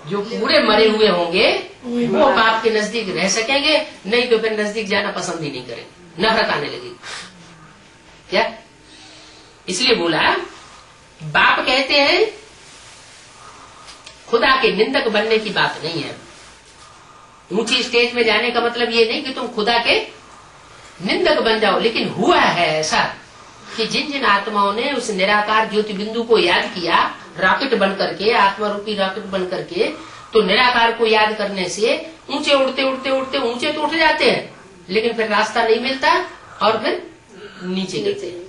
[SPEAKER 1] जो पूरे मरे हुए होंगे वो बाप के नजदीक रह सकेंगे, नहीं तो फिर नजदीक जाना पसंद ही नहीं करेंगे, नफरत आने लगेगी। क्या? इसलिए बोला बाप कहते हैं खुदा के निंदक बनने की बात नहीं है। ऊंची स्टेज में जाने का मतलब ये नहीं कि तुम खुदा के निंदक बन जाओ, लेकिन हुआ है ऐसा कि जिन जिन आत्माओं ने उस निराकार ज्योति बिंदु को याद किया, रॉकेट बन करके, आत्मा रूपी रॉकेट बन करके, तो निराकार को याद करने से ऊंचे उड़ते उड़ते उड़ते ऊंचे तो उठ जाते हैं, लेकिन फिर रास्ता नहीं मिलता और फिर नीचे गिरते हैं।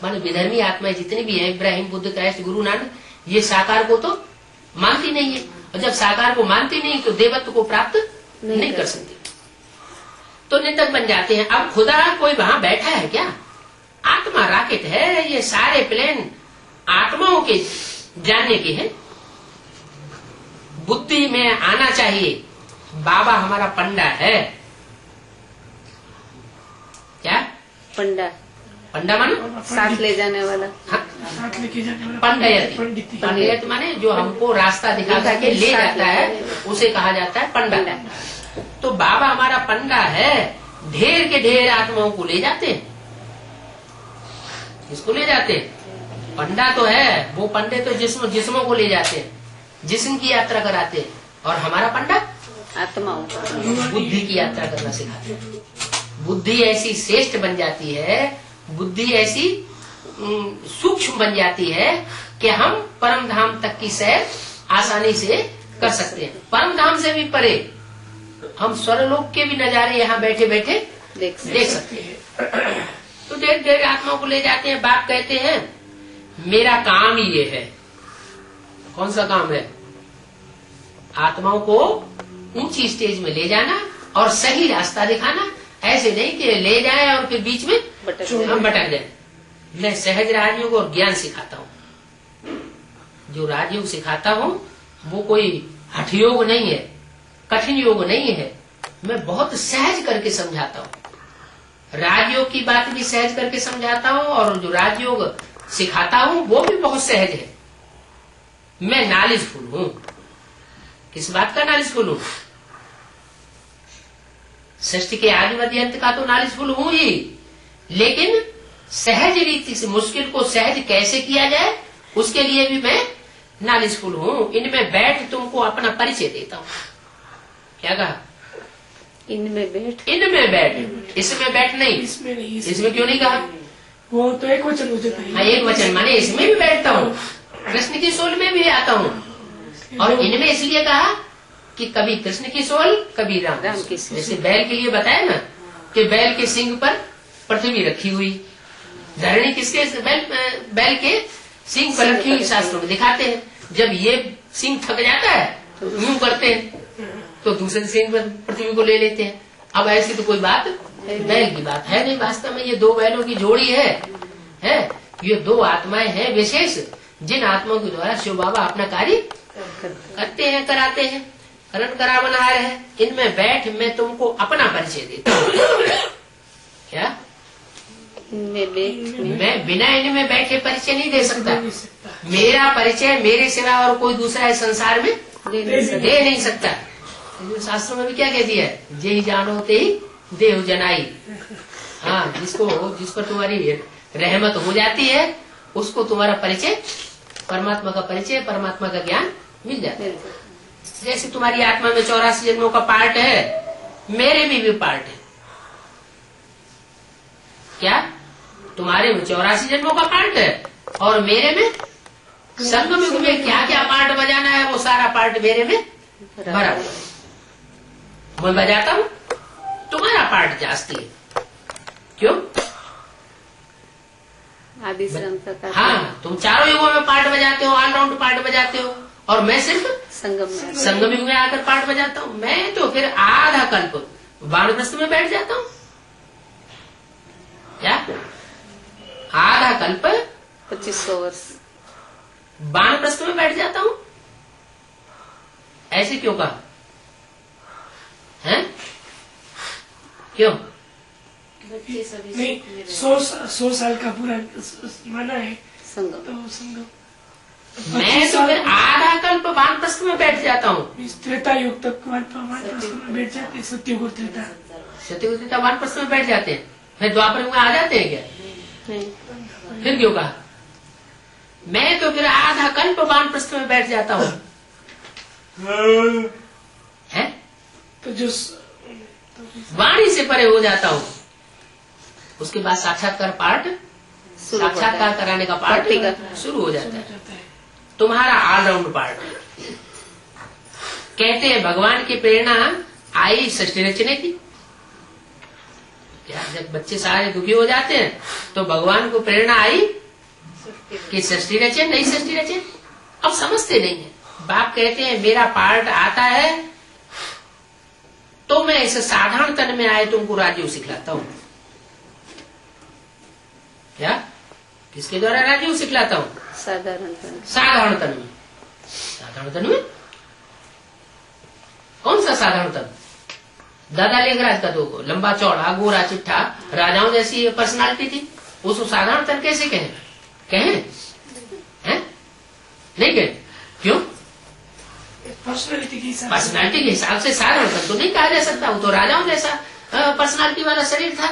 [SPEAKER 1] माने विधर्मी आत्माएं जितनी भी हैं, इब्राहिम, बुद्ध, क्राइस्ट, गुरु नानक, ये साकार को तो मानती नहीं है, और जब साकार को मानती नहीं तो देवत्व को प्राप्त नहीं कर सकती, तो निंदक बन जाते हैं। अब खुदा कोई वहां बैठा है क्या? आत्मा रॉकेट है। ये सारे प्लेन आत्माओं के जानने के हैं। बुद्धि में आना चाहिए बाबा हमारा पंडा है। क्या?
[SPEAKER 2] पंडा,
[SPEAKER 1] पंडा माने
[SPEAKER 2] साथ ले जाने वाला।
[SPEAKER 1] हाँ,
[SPEAKER 3] साथ लेके जाने वाला
[SPEAKER 1] पंडित। पंडित माने जो हमको रास्ता दिखा करके ले जाता है, उसे कहा जाता है पंडा। तो बाबा हमारा पंडा है, ढेर के ढेर आत्माओं को ले जाते हैं। किसको ले जाते हैं? पंडा तो है, वो पंडे तो जिस्मों को ले जाते हैं, जिस्म की यात्रा कराते हैं, और हमारा पंडा
[SPEAKER 2] आत्माओं
[SPEAKER 1] बुद्धि की यात्रा करना सिखाते हैं। बुद्धि ऐसी श्रेष्ठ बन जाती है, बुद्धि ऐसी सूक्ष्म बन जाती है कि हम परम धाम तक की सैर आसानी से कर सकते हैं। परम धाम से भी परे हम स्वर्गलोक के भी नजारे यहाँ बैठे बैठे देख सकते हैं। तो ढेर ढेर आत्माओं को ले जाते हैं। बाप कहते हैं मेरा काम ही ये है। कौन सा काम है? आत्माओं को ऊंची स्टेज में ले जाना और सही रास्ता दिखाना। ऐसे नहीं कि ले जाए और फिर बीच में हम भटक जाए। मैं सहज राजयोग और ज्ञान सिखाता हूँ। जो राजयोग सिखाता हूँ वो कोई हठ योग नहीं है, कठिन योग नहीं है। मैं बहुत सहज करके समझाता हूँ। राजयोग की बात भी सहज करके समझाता हूँ, और जो राजयोग सिखाता हूँ वो भी बहुत सहज है। मैं नॉलेजफुल हूँ। किस बात का नॉलेजफुल हूँ? सृष्टि के आदि मध्य अंत का तो नॉलेजफुल हूँ ही, लेकिन सहज रीति से मुश्किल को सहज कैसे किया जाए उसके लिए भी मैं नॉलेजफुल हूँ। इनमें बैठ तुमको अपना परिचय देता हूँ। क्या कहा?
[SPEAKER 2] इनमें बैठ,
[SPEAKER 1] इनमें बैठ, इसमें बैठ नहीं।
[SPEAKER 3] इसमें नहीं,
[SPEAKER 1] इसमें क्यों नहीं कहा?
[SPEAKER 3] वो तो एक वचन हो जाता है।
[SPEAKER 1] हाँ, एक वचन माने इसमें भी बैठता हूँ, कृष्ण की सोल में भी आता हूँ। और इनमें इसलिए कहा कि कभी कृष्ण की सोल, कभी राम की सोल। जैसे बैल के लिए बताया ना कि बैल के सिंग पर पृथ्वी रखी हुई, धरणी किसके? बैल के सिंग पर रखी हुई। शास्त्रों में दिखाते हैं जब ये सिंग थक जाता है तो यूं करते हैं, तो दूसरे सिंग पर पृथ्वी को ले लेते हैं। अब ऐसी तो कोई बात बैल की बात है नहीं। वास्तव में ये दो बैलों की जोड़ी है। ये दो आत्माएं हैं विशेष, जिन आत्माओं के द्वारा शिव बाबा अपना कार्य करते हैं, कराते हैं, करण करा बना रहे हैं। इनमें बैठ मैं तुमको अपना परिचय देता हूँ। क्या?
[SPEAKER 2] इनमें बैठने
[SPEAKER 1] मैं बिना इनमें बैठे परिचय नहीं दे सकता।
[SPEAKER 3] नहीं सकता।
[SPEAKER 1] मेरा परिचय मेरे सिवा और कोई दूसरा इस संसार में
[SPEAKER 2] दे नहीं सकते।
[SPEAKER 1] दे नहीं सकता। शास्त्रों में भी क्या कह दिया है, जे ही जानो ते ही देव जनाई। हाँ, जिस पर तुम्हारी रहमत हो जाती है उसको तुम्हारा परिचय, परमात्मा का परिचय, परमात्मा का ज्ञान मिल जाता है। जैसे तुम्हारी आत्मा में 84 जन्मों का पार्ट है, मेरे में भी पार्ट है। क्या तुम्हारे में 84 जन्मों का पार्ट है और मेरे में संगम युग में क्या क्या पार्ट बजाना है वो सारा पार्ट मेरे में भरा हुआ है। मैं बजाता हूँ, तुम्हारा पार्ट जास्ती है। क्यों?
[SPEAKER 2] आदि से अंत तक
[SPEAKER 1] हाँ, तुम चारों युगों में पार्ट बजाते हो, ऑलराउंड पार्ट बजाते हो, और मैं सिर्फ
[SPEAKER 2] संगम में
[SPEAKER 1] संगम युग में आकर पार्ट बजाता हूँ। मैं तो फिर आधा कल्प वानप्रस्थ में बैठ जाता हूँ। क्या? आधा कल्प
[SPEAKER 2] 2500 वर्ष
[SPEAKER 1] वानप्रस्थ में बैठ जाता हूँ। ऐसे क्यों कहा है? क्यों?
[SPEAKER 4] बच्चे सभी
[SPEAKER 3] नहीं, 100 साल का पूरा माना है
[SPEAKER 2] संगम
[SPEAKER 3] तो संगम।
[SPEAKER 1] मैं तो फिर आधा कल्प वानप्रस्थ में बैठ जाता हूँ।
[SPEAKER 3] इस त्रेता युग तक वानप्रस्थ में बैठ जाते हैं, सत्युग और त्रेता।
[SPEAKER 1] सत्ययुग वानप्रस्थ में बैठ जाते हैं, फिर द्वापर युग में आ जाते हैं क्या?
[SPEAKER 2] नहीं।
[SPEAKER 1] फिर क्यों कहा? मैं तो फिर आधा कल्प वानप्रस्थ में बैठ जाता हूँ। है?
[SPEAKER 3] तो जो
[SPEAKER 1] वाणी से परे हो जाता हूँ। उसके बाद साक्षात्कार पार्ट,
[SPEAKER 2] शुरू होता है।
[SPEAKER 1] साक्षात्कार कराने का पार्ट
[SPEAKER 2] प्रैक्टिकल
[SPEAKER 1] शुरू हो जाता है।
[SPEAKER 3] जाता है।
[SPEAKER 1] तुम्हारा ऑलराउंड पार्ट। कहते हैं भगवान की प्रेरणा आई सृष्टि रचने की। क्या जब बच्चे सारे दुखी हो जाते हैं तो भगवान को प्रेरणा आई कि सृष्टि रचे, नई सृष्टि रचे। अब समझते नहीं है। बाप कहते हैं मेरा पार्ट आता है तो मैं इस साधारण तन में आए तुमको राजयोग सिखलाता हूँ। क्या? किसके द्वारा राजयोग सिखलाता हूँ?
[SPEAKER 2] साधारण
[SPEAKER 1] साधारण तन में। साधारण तन में कौन सा साधारण तन? दादा लेखराज का तो लंबा चौड़ा गोरा चिट्ठा राजाओं जैसी पर्सनालिटी थी, उसको साधारण तन कैसे कहें? हैं? नहीं कहें। क्यों?
[SPEAKER 3] पर्सनालिटी के हिसाब से
[SPEAKER 1] पर्सनालिटी के हिसाब से साधारण तन तो नहीं कहा जा सकता। वो तो राजाओं जैसा पर्सनालिटी वाला शरीर था।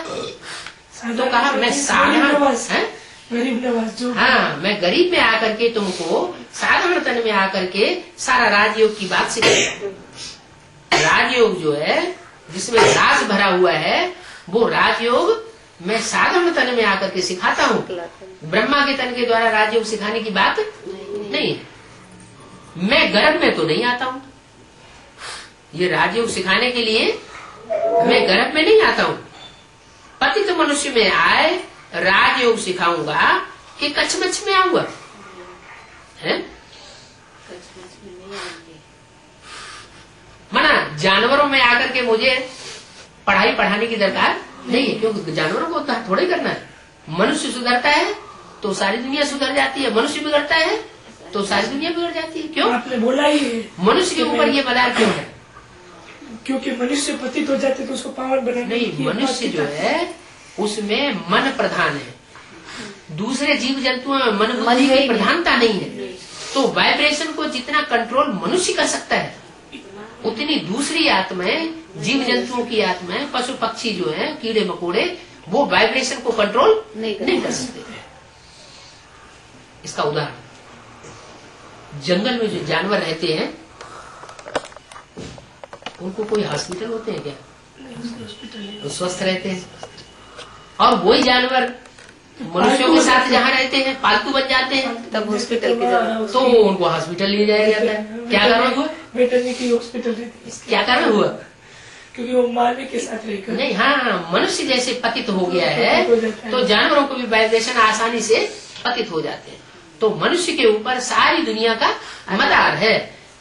[SPEAKER 1] तो कहा मैं साधारण है,
[SPEAKER 3] गरीब नवाज जो
[SPEAKER 1] हाँ, मैं गरीब में आकर के तुमको साधारण तन में आकर के सारा राजयोग की बात सिखाऊंगा। राजयोग जो है जिसमें राज भरा हुआ है वो राजयोग मैं साधारण तन में आकर के सिखाता हूँ। ब्रह्मा के तन के द्वारा राजयोग सिखाने की बात नहीं है। मैं गर्भ में तो नहीं आता हूँ। ये राजयोग सिखाने के लिए मैं गर्भ में नहीं आता हूँ। पतित मनुष्य में आए राजयोग सिखाऊंगा कि कचमच में आऊंगा? है? मना जानवरों में आकर के मुझे पढ़ाई पढ़ाने की दरकार नहीं है, क्योंकि जानवरों को थोड़ा ही करना है। मनुष्य सुधरता है तो सारी दुनिया सुधर जाती है, मनुष्य बिगड़ता है तो सारी दुनिया बिगड़ जाती है। क्यों?
[SPEAKER 3] आपने बोला ही है
[SPEAKER 1] मनुष्य के ऊपर ये बलार क्यों है?
[SPEAKER 3] क्योंकि मनुष्य पतित हो जाते तो उसको पावन बनाने
[SPEAKER 1] नहीं,
[SPEAKER 3] की
[SPEAKER 1] मनुष्य जो है उसमें मन प्रधान है। दूसरे जीव जंतुओं में मन बुद्धि की प्रधानता नहीं है। तो वाइब्रेशन को जितना कंट्रोल मनुष्य कर सकता है उतनी दूसरी आत्माएं, जीव जंतुओं की आत्माएं, पशु पक्षी जो है, कीड़े मकोड़े, वो वाइब्रेशन को कंट्रोल नहीं कर सकते। इसका उदाहरण जंगल में जो जानवर रहते हैं उनको कोई हॉस्पिटल होते हैं क्या? वो स्वस्थ रहते हैं। और वही जानवर मनुष्यों के साथ जहाँ रहते हैं पालतू बन जाते हैं
[SPEAKER 2] तब हॉस्पिटल की जरूरत
[SPEAKER 1] तो उनको हॉस्पिटल ले जाया जाता है। क्या कारण हुआ?
[SPEAKER 3] वेटरनिटी हॉस्पिटल रहती है
[SPEAKER 1] क्या कारण हुआ?
[SPEAKER 3] क्योंकि वो मानवी के साथ रहकर
[SPEAKER 1] नहीं, हाँ, मनुष्य जैसे पतित हो गया है तो जानवरों को भी वाइब्रेशन आसानी से पतित हो जाते हैं। तो मनुष्य के ऊपर सारी दुनिया का मदार है।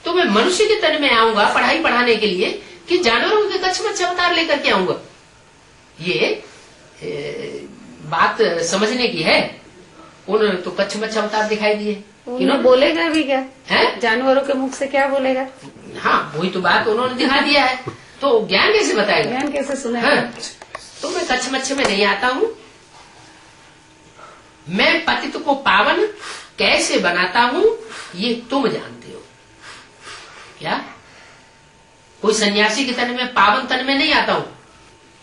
[SPEAKER 1] तो मैं मनुष्य के तन में आऊंगा पढ़ाई पढ़ाने के लिए कि जानवरों के कछमच अवतार लेकर के आऊंगा। ये बात समझने की है। उन्होंने तो कछमच अवतार दिखाई दिए।
[SPEAKER 2] उन्हें बोलेगा भी क्या
[SPEAKER 1] है?
[SPEAKER 2] जानवरों के मुख से क्या बोलेगा?
[SPEAKER 1] हाँ, वही तो बात उन्होंने दिखा दिया है। तो ज्ञान कैसे बताएगा?
[SPEAKER 2] ज्ञान कैसे सुनेगा?
[SPEAKER 1] हाँ, तो मैं कछमच्छ में नहीं आता हूँ। मैं पतित को पावन कैसे बनाता हूँ ये तुम जानते हो। क्या कोई सन्यासी के तन में, पावन तन में नहीं आता हूँ।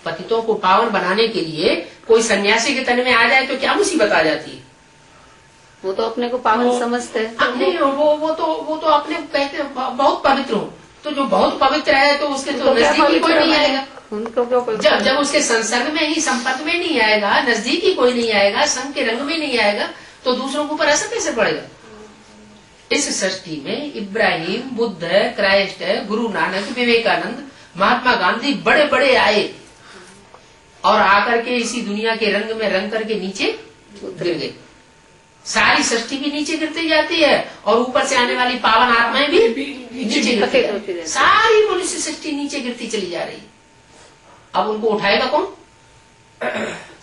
[SPEAKER 1] पतितों को पावन बनाने के लिए कोई सन्यासी के तन में आ जाए तो क्या मुसीबत आ जाती है।
[SPEAKER 2] वो तो अपने को पावन समझते हैं।
[SPEAKER 1] नहीं, वो तो अपने कहते हैं बहुत पवित्र हूँ। तो जो बहुत पवित्र है तो उसके तो नजदीकी कोई नहीं आएगा।
[SPEAKER 2] उनको क्या पवित्र
[SPEAKER 1] जब उसके संसर्ग में ही, संपर्क में नहीं आएगा, नजदीकी कोई नहीं आएगा, संग के रंग में नहीं आएगा, तो दूसरों के ऊपर असर कैसे पड़ेगा। इस सृष्टि में इब्राहिम, बुद्ध है, क्राइस्ट है, गुरु नानक, विवेकानंद, महात्मा गांधी बड़े बड़े आए और आकर के इसी दुनिया के रंग में रंग करके नीचे गिर गए। सारी सृष्टि भी नीचे गिरती जाती है और ऊपर से आने वाली पावन आत्माएं भी नीचे गिरती है। सारी मनुष्य सृष्टि नीचे गिरती चली जा रही। अब उनको उठाएगा कौन।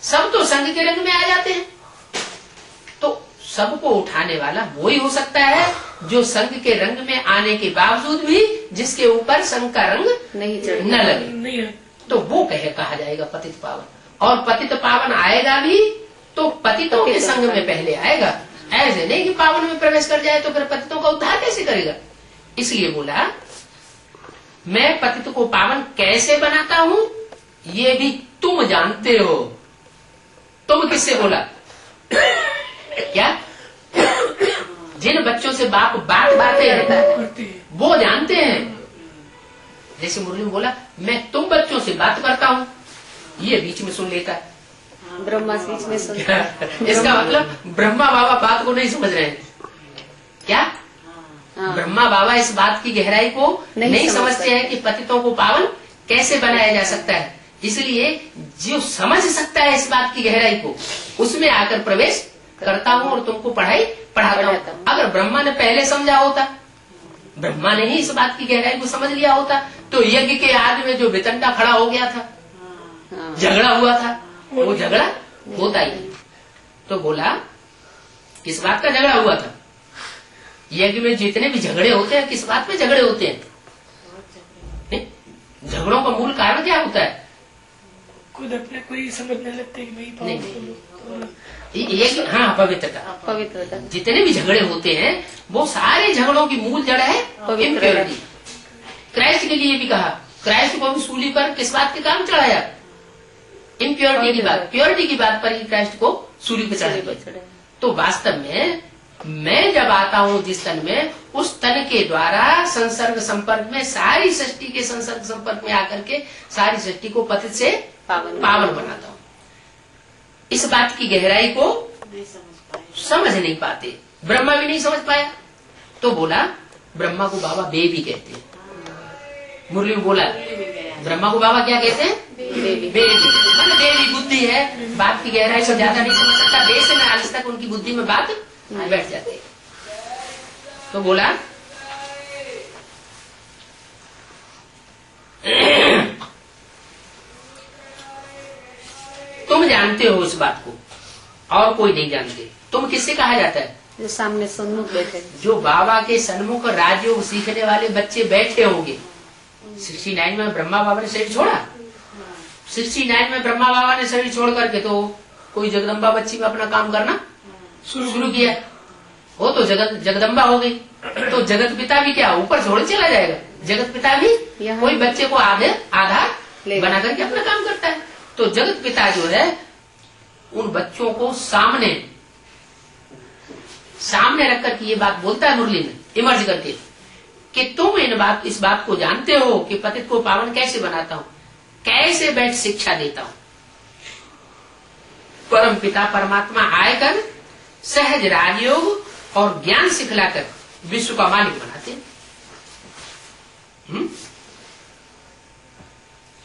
[SPEAKER 1] सब तो संघ के रंग में आ जाते हैं। तो सबको उठाने वाला वही हो सकता है जो संघ के रंग में आने के बावजूद भी जिसके ऊपर संघ का रंग न लगे, तो वो कहा जाएगा पतित पावन। और पतित पावन आएगा भी तो पतितों के संग में पहले आएगा। ऐसे नहीं कि पावन में प्रवेश कर जाए तो फिर पतितों का उद्धार कैसे करेगा। इसलिए बोला मैं पतित को पावन कैसे बनाता हूँ ये भी तुम जानते हो। तुम किससे बोला। क्या जिन बच्चों से बाप बातें हैं वो जानते हैं। जैसे मुरली में बोला मैं तुम बच्चों से बात करता हूँ, ये बीच में सुन लेता है।
[SPEAKER 2] ब्रह्मा बीच में सुनता है।
[SPEAKER 1] इसका मतलब ब्रह्मा बाबा बात को नहीं समझ रहे हैं। क्या ब्रह्मा बाबा इस बात की गहराई को नहीं समझते हैं कि पतितों को पावन कैसे बनाया जा सकता है। इसलिए जो समझ सकता है इस बात की गहराई को उसमें आकर प्रवेश करता हूँ और तुमको पढ़ाता हूँ। अगर ब्रह्मा ने पहले समझा होता, ब्रह्मा ने ही इस बात की गहराई को समझ लिया होता तो यज्ञ के आदि में जो वितंडा खड़ा हो गया था, झगड़ा हुआ था, वो झगड़ा होता ही। तो बोला किस बात का झगड़ा हुआ था। यज्ञ में जितने भी झगड़े होते हैं किस बात पे झगड़े होते हैं। झगड़ों का मूल कारण क्या होता है।
[SPEAKER 3] खुद अपने को ही समझने लगते कि भाई
[SPEAKER 1] ये हाँ पवित्रता। जितने भी झगड़े होते हैं वो सारे झगड़ों की मूल जड़ है इम्प्योरिटी। क्राइस्ट के लिए भी कहा, क्राइस्ट को भी सूली पर किस बात के काम चढ़ाया, इम्प्योरिटी की बात, प्योरिटी की बात पर ही क्राइस्ट को सूली पर चढ़ाया। तो वास्तव में मैं जब आता हूँ जिस तन में, उस तन के द्वारा संसर्ग संपर्क में सारी सृष्टि के संसर्ग संपर्क में आकर के सारी सृष्टि को पतित से पावन बनाता हूँ। इस बात की गहराई को समझ नहीं पाते, ब्रह्मा भी नहीं समझ पाया। तो बोला ब्रह्मा को बाबा बेबी कहते हैं। मुरली में बोला ब्रह्मा को बाबा क्या कहते हैं, बेबी बुद्धि है, बात की गहराई को ज्यादा नहीं समझ सकता। बे से नालिस तक उनकी बुद्धि में बात बैठ जाती है। तो बोला तुम जानते हो इस बात को और कोई नहीं जानते। तुम किससे कहा जाता है,
[SPEAKER 2] जो सामने सन्मुख बैठे,
[SPEAKER 1] जो बाबा के सन्मुख राजयोग सीखने वाले बच्चे बैठे होंगे। 69 में ब्रह्मा बाबा ने शरीर छोड़ा, 69 में ब्रह्मा बाबा ने शरीर छोड़ करके तो कोई जगदम्बा बच्ची में अपना काम करना शुरू किया। वो तो जगदम्बा हो गई। तो जगत पिता भी क्या ऊपर छोड़ चला जाएगा। जगत पिता भी कोई बच्चे को आधा बना करके अपना काम करता है। तो जगत पिता जो है उन बच्चों को सामने रख करके ये बात बोलता है मुरली में इमर्ज करके कि तुम इस बात को जानते हो कि पतित को पावन कैसे बनाता हूँ, कैसे बैठ शिक्षा देता हूँ। परम पिता परमात्मा आकर सहज राजयोग और ज्ञान सिखलाकर विश्व का मालिक बनाते हैं।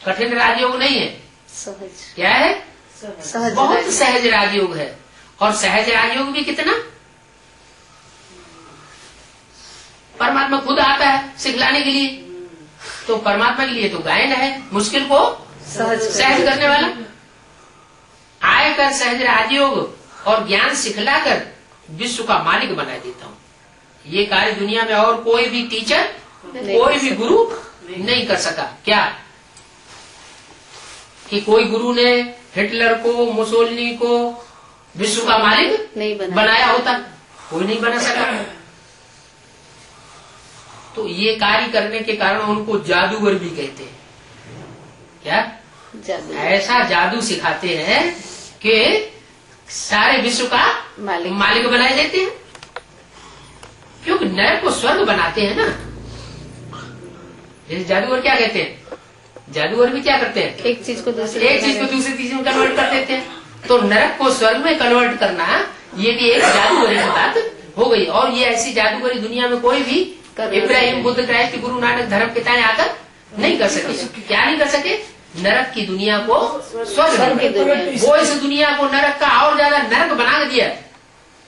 [SPEAKER 1] कठिन राजयोग नहीं है,
[SPEAKER 2] सहज।
[SPEAKER 1] क्या है,
[SPEAKER 2] सहज,
[SPEAKER 1] बहुत सहज राजयोग है। और सहज राजयोग भी कितना, परमात्मा खुद आता है सिखलाने के लिए। तो परमात्मा के लिए तो गायन है, मुश्किल को सहज करने वाला। आयकर सहज राजयोग और ज्ञान सिखलाकर विश्व का मालिक बना देता हूँ। ये कार्य दुनिया में और कोई भी टीचर, कोई भी गुरु नहीं कर सका। क्या कि कोई गुरु ने हिटलर को, मुसोलिनी को विश्व का मालिक
[SPEAKER 2] नहीं
[SPEAKER 1] बनाया होता, कोई नहीं बना सका। तो ये कार्य करने के कारण उनको जादूगर भी कहते हैं। क्या?
[SPEAKER 2] जादू
[SPEAKER 1] ऐसा जादू सिखाते हैं कि सारे विश्व का मालिक बनाए देते हैं। क्योंकि नरक को स्वर्ग बनाते हैं ना। जैसे जादूगर क्या कहते हैं, जादूगर भी क्या करते हैं,
[SPEAKER 2] एक चीज को दूसरी
[SPEAKER 1] चीज में कन्वर्ट कर देते हैं। तो नरक को स्वर्ग में कन्वर्ट करना ये भी एक जादूगरी की बात हो गई। और ये ऐसी जादूगरी दुनिया में कोई भी इब्राहिम, बुद्ध, क्राइस्ट, गुरु नानक, धर्म पिता ने आकर नहीं कर सके। क्या नहीं कर सके? नरक की दुनिया को स्वर्ग की दुनिया। वो इस दुनिया को नरक का और ज्यादा नरक बना दिया।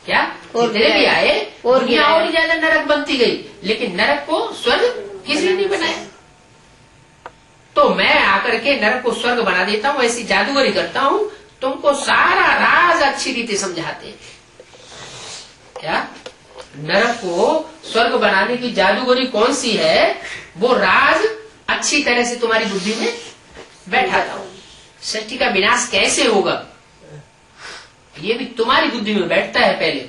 [SPEAKER 1] क्या? जितने भी आए दुनिया और ज्यादा नरक बनती गई, लेकिन नरक को स्वर्ग किसी ने नहीं बनाया। तो मैं आकर के नरक को स्वर्ग बना देता हूँ, ऐसी जादूगरी करता हूँ। तुमको सारा राज अच्छी रीति समझाते हैं। क्या? नरक को स्वर्ग बनाने की जादूगरी कौन सी है, वो राज अच्छी तरह से तुम्हारी बुद्धि में बैठाता हूँ। सृष्टि का विनाश कैसे होगा ये भी तुम्हारी बुद्धि में बैठता है पहले,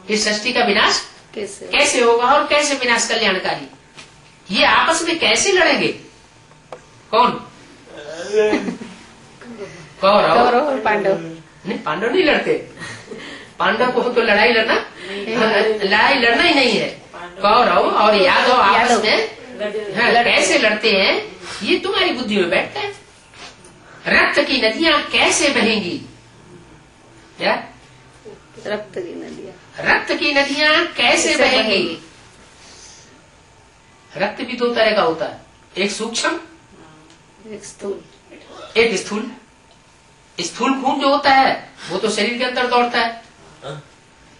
[SPEAKER 1] कि सृष्टि का विनाश कैसे होगा और कैसे विनाश कल्याणकारी। ये आपस में कैसे लड़ेंगे? कौन? कौरव
[SPEAKER 2] और पांडव।
[SPEAKER 1] नहीं, पांडव नहीं लड़ते। पांडव को तो लड़ाई लड़ना ही नहीं है। कौरव और यादव आपस में कैसे लड़ते हैं, ये तुम्हारी बुद्धि में बैठता है। रक्त की नदियां कैसे बहेंगी? क्या?
[SPEAKER 2] रक्त की नदियां।
[SPEAKER 1] रक्त की नदियां कैसे बहेंगी? रक्त भी दो तरह का होता है, एक सूक्ष्म,
[SPEAKER 2] एक स्थूल।
[SPEAKER 1] एक स्थूल। स्थूल खून जो होता है वो तो शरीर के अंदर दौड़ता है,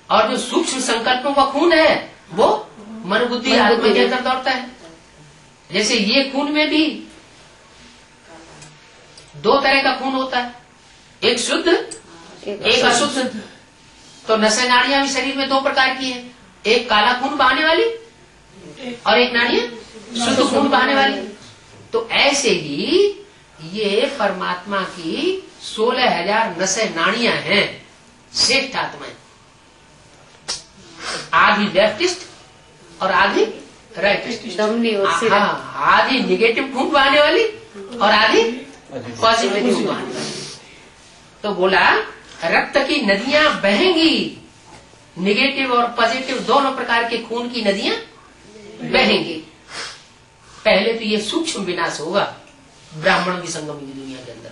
[SPEAKER 1] और जो सूक्ष्म संकल्पों का खून है वो मन, बुद्धि, आत्मा के अंदर दौड़ता है। जैसे ये खून में भी दो तरह का खून होता है, एक शुद्ध, एक अशुद्ध। तो नसें नाड़ियां भी शरीर में दो प्रकार की है, एक काला खून बहाने वाली और एक नाड़ियां शुद्ध खून बहाने वाली। तो ऐसे ही ये परमात्मा की 16,000 नसें नाड़ियां हैं, श्रेष्ठ आत्माएं। आधी लेफ्टिस्ट और आधी राइटिस्ट। आधी निगेटिव खून बहाने वाली और आधी पॉजिटिव खून बहाने वाली। तो बोला रक्त की नदियां बहेंगी, निगेटिव और पॉजिटिव दोनों प्रकार के खून की नदियां बहेंगी। पहले तो ये सूक्ष्म विनाश होगा ब्राह्मण की संगम की दुनिया के अंदर।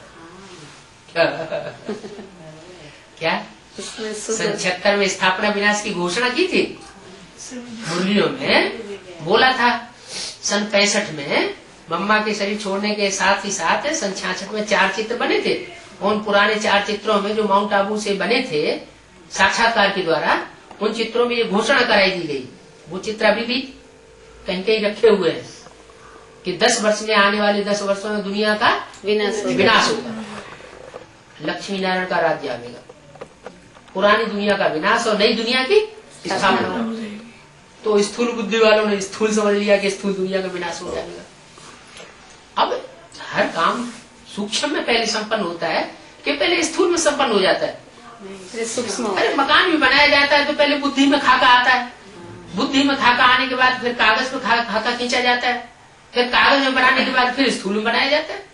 [SPEAKER 1] क्या? 76 में स्थापना विनाश की घोषणा की थी, मुरलियों में बोला था। सन 65 में मम्मा के शरीर छोड़ने के साथ ही साथ सन 66 में 4 चित्र बने थे। उन पुराने 4 चित्रों में जो माउंट आबू से बने थे साक्षात्कार के द्वारा, उन चित्रों में ये घोषणा कराई दी गई। वो चित्र अभी भी कहीं कहीं रखे हुए हैं कि 10 वर्ष में, आने वाले 10 वर्षों में दुनिया का विनाश होगा, लक्ष्मी नारायण का राज्य आएगा, पुरानी दुनिया का विनाश और नई दुनिया की स्थापना। तो स्थूल बुद्धि वालों ने स्थूल समझ लिया कि स्थूल दुनिया का विनाश हो जाएगा। अब हर काम सूक्ष्म में पहले संपन्न होता है कि पहले स्थूल में संपन्न हो जाता है।
[SPEAKER 2] सूक्ष्म।
[SPEAKER 1] अरे मकान भी बनाया जाता है तो पहले बुद्धि में खाका आता है, बुद्धि में खाका आने के बाद फिर कागज पे खाका खींचा जाता है, फिर कागज में बनाने के बाद फिर स्थूल में बनाया जाता है।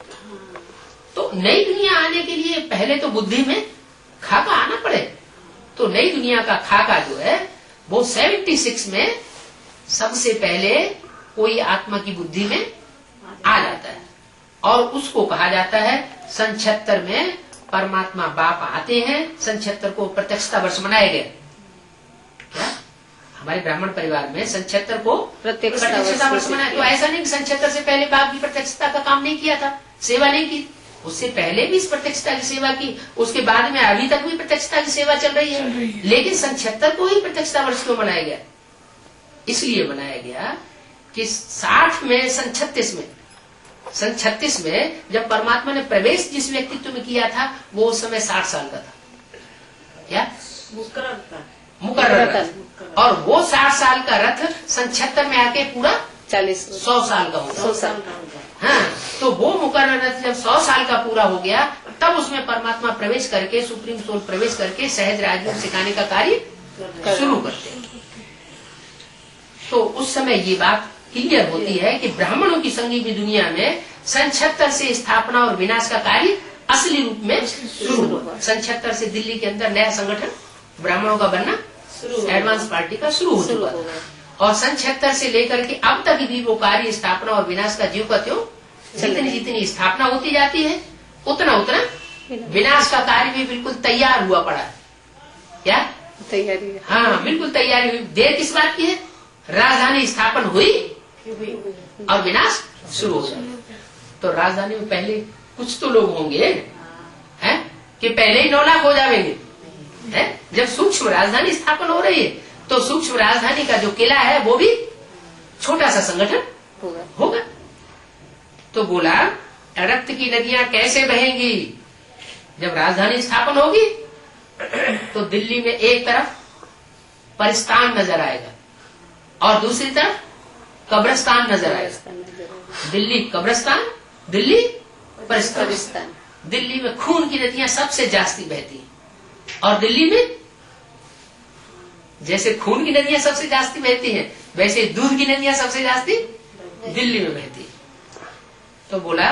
[SPEAKER 1] तो नई दुनिया आने के लिए पहले तो बुद्धि में खाका आना पड़े। तो नई दुनिया का खाका जो है वो 76 में सबसे पहले कोई आत्मा की बुद्धि में आ जाता है, और उसको कहा जाता है सन 76 में परमात्मा बाप आते हैं। सन 76 को प्रत्यक्षता वर्ष मनाया गया। क्या? हमारे ब्राह्मण परिवार में सन 76 को प्रत्यक्षता वर्ष मनाया। तो ऐसा नहीं कि सन 76 से पहले बाप की प्रत्यक्षता का काम नहीं किया था, सेवा नहीं की। उससे पहले भी इस प्रत्यक्षता की सेवा की, उसके बाद में अभी तक भी प्रत्यक्षता की सेवा चल रही है। लेकिन सन 76 को ही प्रत्यक्षता वर्ष क्यों मनाया गया? इसलिए मनाया गया कि 60 में, सन 36 में जब परमात्मा ने प्रवेश जिस व्यक्तित्व में किया था वो उस समय 60 साल का था। क्या? मुकर्रर का। और वो 60 साल का रथ सन 76 में आके पूरा 100 साल का होगा।
[SPEAKER 2] 100 साल।
[SPEAKER 1] हाँ, तो वो मुकर्रर रथ जब 100 साल का पूरा हो गया तब उसमें परमात्मा प्रवेश करके, सुप्रीम सोल प्रवेश करके सहज राजयोग सिखाने का कार्य शुरू करते हैं। तो उस समय ये बात क्लियर होती है कि ब्राह्मणों की संगीत दुनिया में सन 76 से स्थापना और विनाश का कार्य असली रूप में शुरू हुआ। सन 76 से दिल्ली के अंदर नया संगठन ब्राह्मणों का बनना, एडवांस पार्टी का शुरू हो चुका था। और सन 76 से लेकर के अब तक भी वो कार्य स्थापना और विनाश का ज्यों का त्यों, जितनी जितनी स्थापना होती जाती है उतना उतना विनाश का कार्य भी बिल्कुल तैयार हुआ पड़ा है। क्या
[SPEAKER 2] तैयारी है।
[SPEAKER 1] हाँ, बिल्कुल तैयारी हुई। देर किस बात की है? राजधानी स्थापन हुई और विनाश शुरू हो गया। तो राजधानी में पहले कुछ तो लोग होंगे हैं कि पहले ही 9 लाख हो जाएंगे हैं। जब सूक्ष्म राजधानी स्थापन हो रही है तो सूक्ष्म राजधानी का जो किला है वो भी छोटा सा संगठन होगा। तो बोला रक्त की नदियां कैसे बहेंगी? जब राजधानी स्थापन होगी तो दिल्ली में एक तरफ परिस्तान नजर आएगा और दूसरी तरफ कब्रिस्तान नजर आएगा। दिल्ली कब्रिस्तान, दिल्ली परिस्तान। दिल्ली में खून की नदियां सबसे जास्ती बहती हैं और दिल्ली में जैसे खून की नदियां सबसे जास्ती बहती हैं वैसे दूध की नदियां सबसे जास्ती दिल्ली में बहती है। तो बोला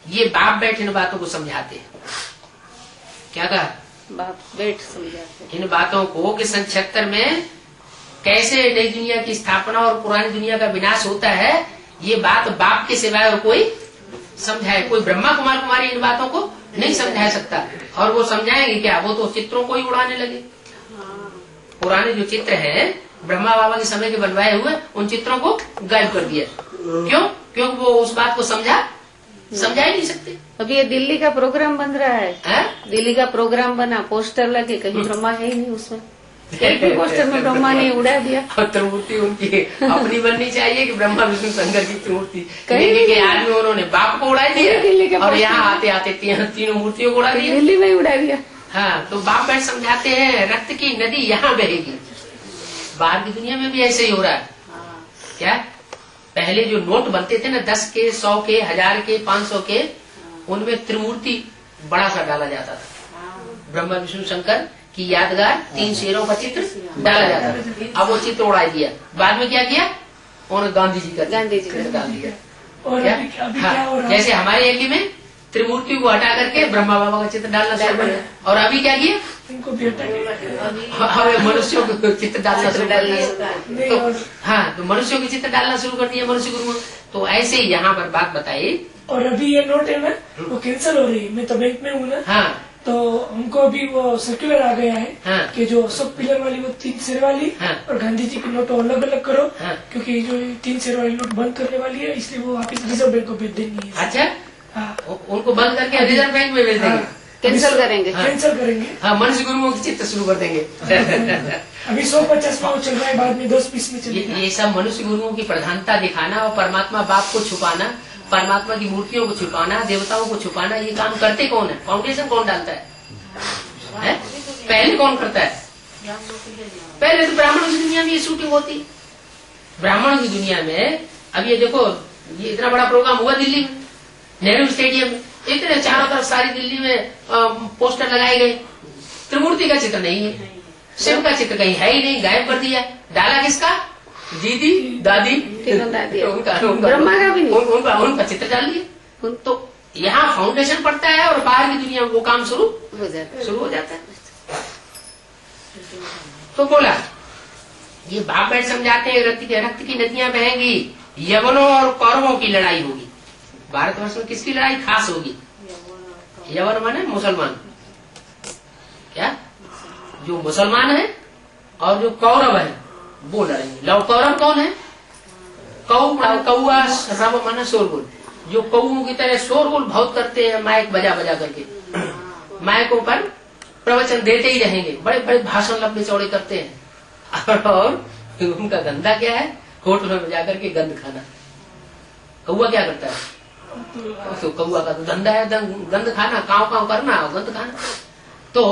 [SPEAKER 1] ये बाप बैठ इन बातों को समझाते हैं। क्या कहा?
[SPEAKER 2] बाप बैठ समझाते।
[SPEAKER 1] इन बातों को कि सन 76 में कैसे नई दुनिया की स्थापना और पुरानी दुनिया का विनाश होता है, ये बात बाप के सिवाय और कोई समझाए, कोई ब्रह्मा कुमार कुमारी इन बातों को नहीं समझा सकता। और वो समझाएंगे क्या? वो तो चित्रों को ही उड़ाने लगे। पुराने जो चित्र है ब्रह्मा बाबा के समय के बनवाए हुए, उन चित्रों को गायब कर दिया। क्यों? क्योंकि वो उस बात को समझा ही नहीं सकते।
[SPEAKER 2] अभी ये दिल्ली का प्रोग्राम बन रहा है। दिल्ली का प्रोग्राम बना, पोस्टर लगे, कहीं ब्रह्मा है ही नहीं उसमें। एक भी पोस्टर में ब्रह्मा ने उड़ा दिया।
[SPEAKER 1] और त्रिमूर्ति उनकी अपनी बननी चाहिए कि ब्रह्मा विष्णु शंकर की त्रिमूर्ति। दिल्ली के आदमी उन्होंने बाप को उड़ा दिया और यहाँ आते आते तीनों मूर्तियों को उड़ा दिया।
[SPEAKER 2] दिल्ली में ही उड़ा दिया।
[SPEAKER 1] हाँ, तो बाप बैठ समझाते हैं रक्त की नदी यहाँ बहेगी। बाहर की दुनिया में भी ऐसे ही हो रहा है। क्या? पहले जो नोट बनते थे ना 10 के, 100 के, 1000 के, 500 के, उनमें त्रिमूर्ति बड़ा सा डाला जाता था। ब्रह्मा विष्णु शंकर की यादगार 3 शेरों का चित्र डाला जाता था। अब वो चित्र उड़ा दिया। बाद में क्या किया? उन्होंने गांधी जी का डाल दिया।
[SPEAKER 3] और
[SPEAKER 1] क्या?
[SPEAKER 3] अभी क्या हो
[SPEAKER 1] हाँ,
[SPEAKER 3] रहा है?
[SPEAKER 1] जैसे हमारे एरिया में त्रिमूर्ति को हटा करके ब्रह्मा बाबा का चित्र डालना शुरू कर दिया। और अभी क्या किया?
[SPEAKER 3] इनको भी हटा के
[SPEAKER 1] हमें मनुष्यों के चित्र डालना शुरू कर दिया।
[SPEAKER 3] नहीं,
[SPEAKER 1] तो
[SPEAKER 3] और
[SPEAKER 1] हाँ, तो मनुष्यों के चित्र डालना शुरू कर दिया मनुष्य गुरु। तो ऐसे ही यहाँ पर बात बताई।
[SPEAKER 3] और अभी ये नोट है ना वो कैंसिल हो रही है। मैं तो बैंक में हूँ ना,
[SPEAKER 1] हाँ
[SPEAKER 3] तो हमको अभी वो सर्कुलर आ गया है
[SPEAKER 1] हाँ।
[SPEAKER 3] कि जो अशोक पिलर वाली वो 3 शेर वाली
[SPEAKER 1] हाँ।
[SPEAKER 3] और गांधी जी की नोट अलग अलग करो।
[SPEAKER 1] हाँ।
[SPEAKER 3] क्योंकि जो 3 शेर वाली नोट बंद करने वाली है, इसलिए वो वापिस रिजर्व बैंक को भेज देनी है।
[SPEAKER 1] अच्छा,
[SPEAKER 3] हाँ,
[SPEAKER 1] उनको बंद करके रिजर्व बैंक में भेज देंगे।
[SPEAKER 2] कैंसिल करेंगे।
[SPEAKER 3] कैंसिल करेंगे।
[SPEAKER 1] हाँ, मनुष्य गुरुओं की चित्र शुरू कर देंगे।
[SPEAKER 3] अभी 150 में वो चल रहा है, बाद में 10-20 में चलेगा।
[SPEAKER 1] ये सब मनुष्य गुरुओं की प्रधानता दिखाना और परमात्मा बाप को छुपाना, परमात्मा की मूर्तियों को छुपाना, देवताओं को छुपाना, ये काम करते कौन है? फाउंडेशन कौन डालता है? पहले कौन करता है? पहले तो ब्राह्मणों की दुनिया में ये शूटिंग होती है। ब्राह्मणों की दुनिया में अब ये देखो, ये इतना बड़ा प्रोग्राम हुआ दिल्ली में, नेहरू स्टेडियम में। इतने चारों तरफ सारी दिल्ली में पोस्टर लगाए गए। त्रिमूर्ति का चित्र नहीं है, शिव का चित्र कहीं है ही नहीं, गायब कर दिया। डाला किसका? दीदी, दादी,
[SPEAKER 2] ब्रह्मा का भी नहीं,
[SPEAKER 1] उनका चित्र डाल दिया। तो यहाँ फाउंडेशन पड़ता है और बाहर की दुनिया में वो काम शुरू हो जाता है। तो बोला ये बाप बैठ समझाते हैं रक्त की नदियां बहेंगी, यवनों और कौरवों की लड़ाई होगी। भारतवर्ष में किसकी लड़ाई खास होगी? यवन माने मुसलमान। क्या? जो मुसलमान है और जो कौरव है वो लड़ेंगे। लव कौरव कौन है? कौआ, रव माना शोरगुल। जो कौओं की तरह शोरगुल बहुत करते हैं, माइक बजा बजा करके माइकों पर प्रवचन देते ही रहेंगे, बड़े बड़े भाषण लंबे चौड़े करते हैं। और उनका धंधा क्या है? होटलों में जाकर के गंद खाना। कौआ क्या करता है? तो कौआ का तो धंधा है गंद खाना, काव काव करना और गंद खाना। तो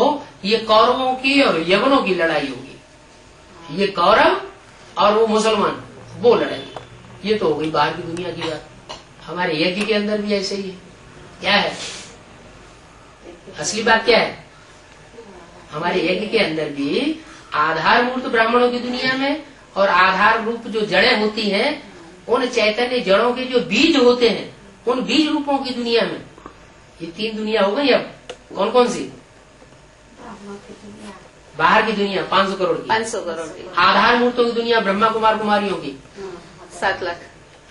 [SPEAKER 1] ये कौरवों की और यवनों की लड़ाई होगी। ये कौरव और वो मुसलमान वो लड़ाई। ये तो हो गई बाहर की दुनिया की बात। हमारे यज्ञ के अंदर भी ऐसे ही है। क्या है? असली बात क्या है? हमारे यज्ञ के अंदर भी आधार मूर्त ब्राह्मणों की दुनिया में और आधार रूप जो जड़ें होती हैं, उन चैतन्य जड़ों के जो बीज होते हैं, उन बीज रूपों की दुनिया में, ये 3 दुनिया हो गई। अब कौन कौन सी? बाहर की दुनिया 500 करोड़ की,
[SPEAKER 2] 500 करोड़ की,
[SPEAKER 1] आधार मूर्तों की दुनिया ब्रह्मा कुमार कुमारियों की
[SPEAKER 2] 7 लाख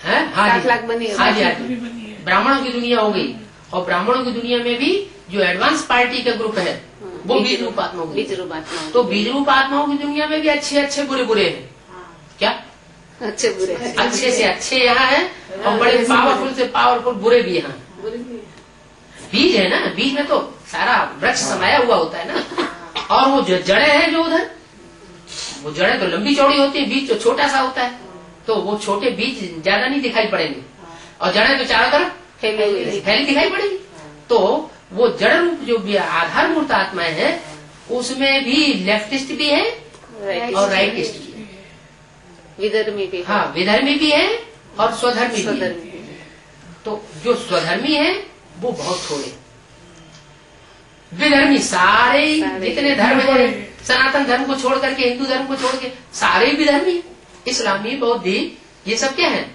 [SPEAKER 1] है। हाँ
[SPEAKER 2] 7
[SPEAKER 1] जी,
[SPEAKER 2] लाख बनी है।
[SPEAKER 1] हाँ जी, हाँ
[SPEAKER 3] अभी
[SPEAKER 1] जी।
[SPEAKER 3] बनी है।
[SPEAKER 1] ब्राह्मणों की दुनिया हो गई, और ब्राह्मणों की दुनिया में भी जो एडवांस पार्टी का ग्रुप है वो बीज रूप आत्माओं की।
[SPEAKER 2] बीज रूप आत्माओं
[SPEAKER 1] तो बीज रूप आत्माओं की दुनिया में भी अच्छे अच्छे बुरे बुरे हैं। क्या?
[SPEAKER 2] अच्छे बुरे
[SPEAKER 1] अच्छे से अच्छे यहाँ है और बड़े पावरफुल से पावरफुल बुरे भी यहाँ। बीज है ना, बीज में तो सारा वृक्ष समाया हुआ होता है ना। और वो जो जड़ें हैं जो उधर, वो जड़ें तो लंबी चौड़ी होती है, बीज तो छोटा सा होता है, तो वो छोटे बीज ज्यादा नहीं दिखाई पड़ेंगे, और जड़ें तो चारों तरफ फैली दिखाई पड़ेगी। तो वो जड़ रूप जो भी आधार मूर्त आत्माएं हैं, उसमें भी लेफ्टिस्ट भी है और राइटिस्ट भी है,
[SPEAKER 2] विधर्मी भी,
[SPEAKER 1] हाँ विधर्मी भी है और स्वधर्मी भी है।
[SPEAKER 2] स्वधर्मी भी।
[SPEAKER 1] तो जो स्वधर्मी है वो बहुत थोड़े, विधर्मी सारे जितने धर्म है, सनातन धर्म को छोड़ करके, हिंदू धर्म को छोड़ के सारे विधर्मी है। इस्लामी, बौद्धी, ये सब क्या है?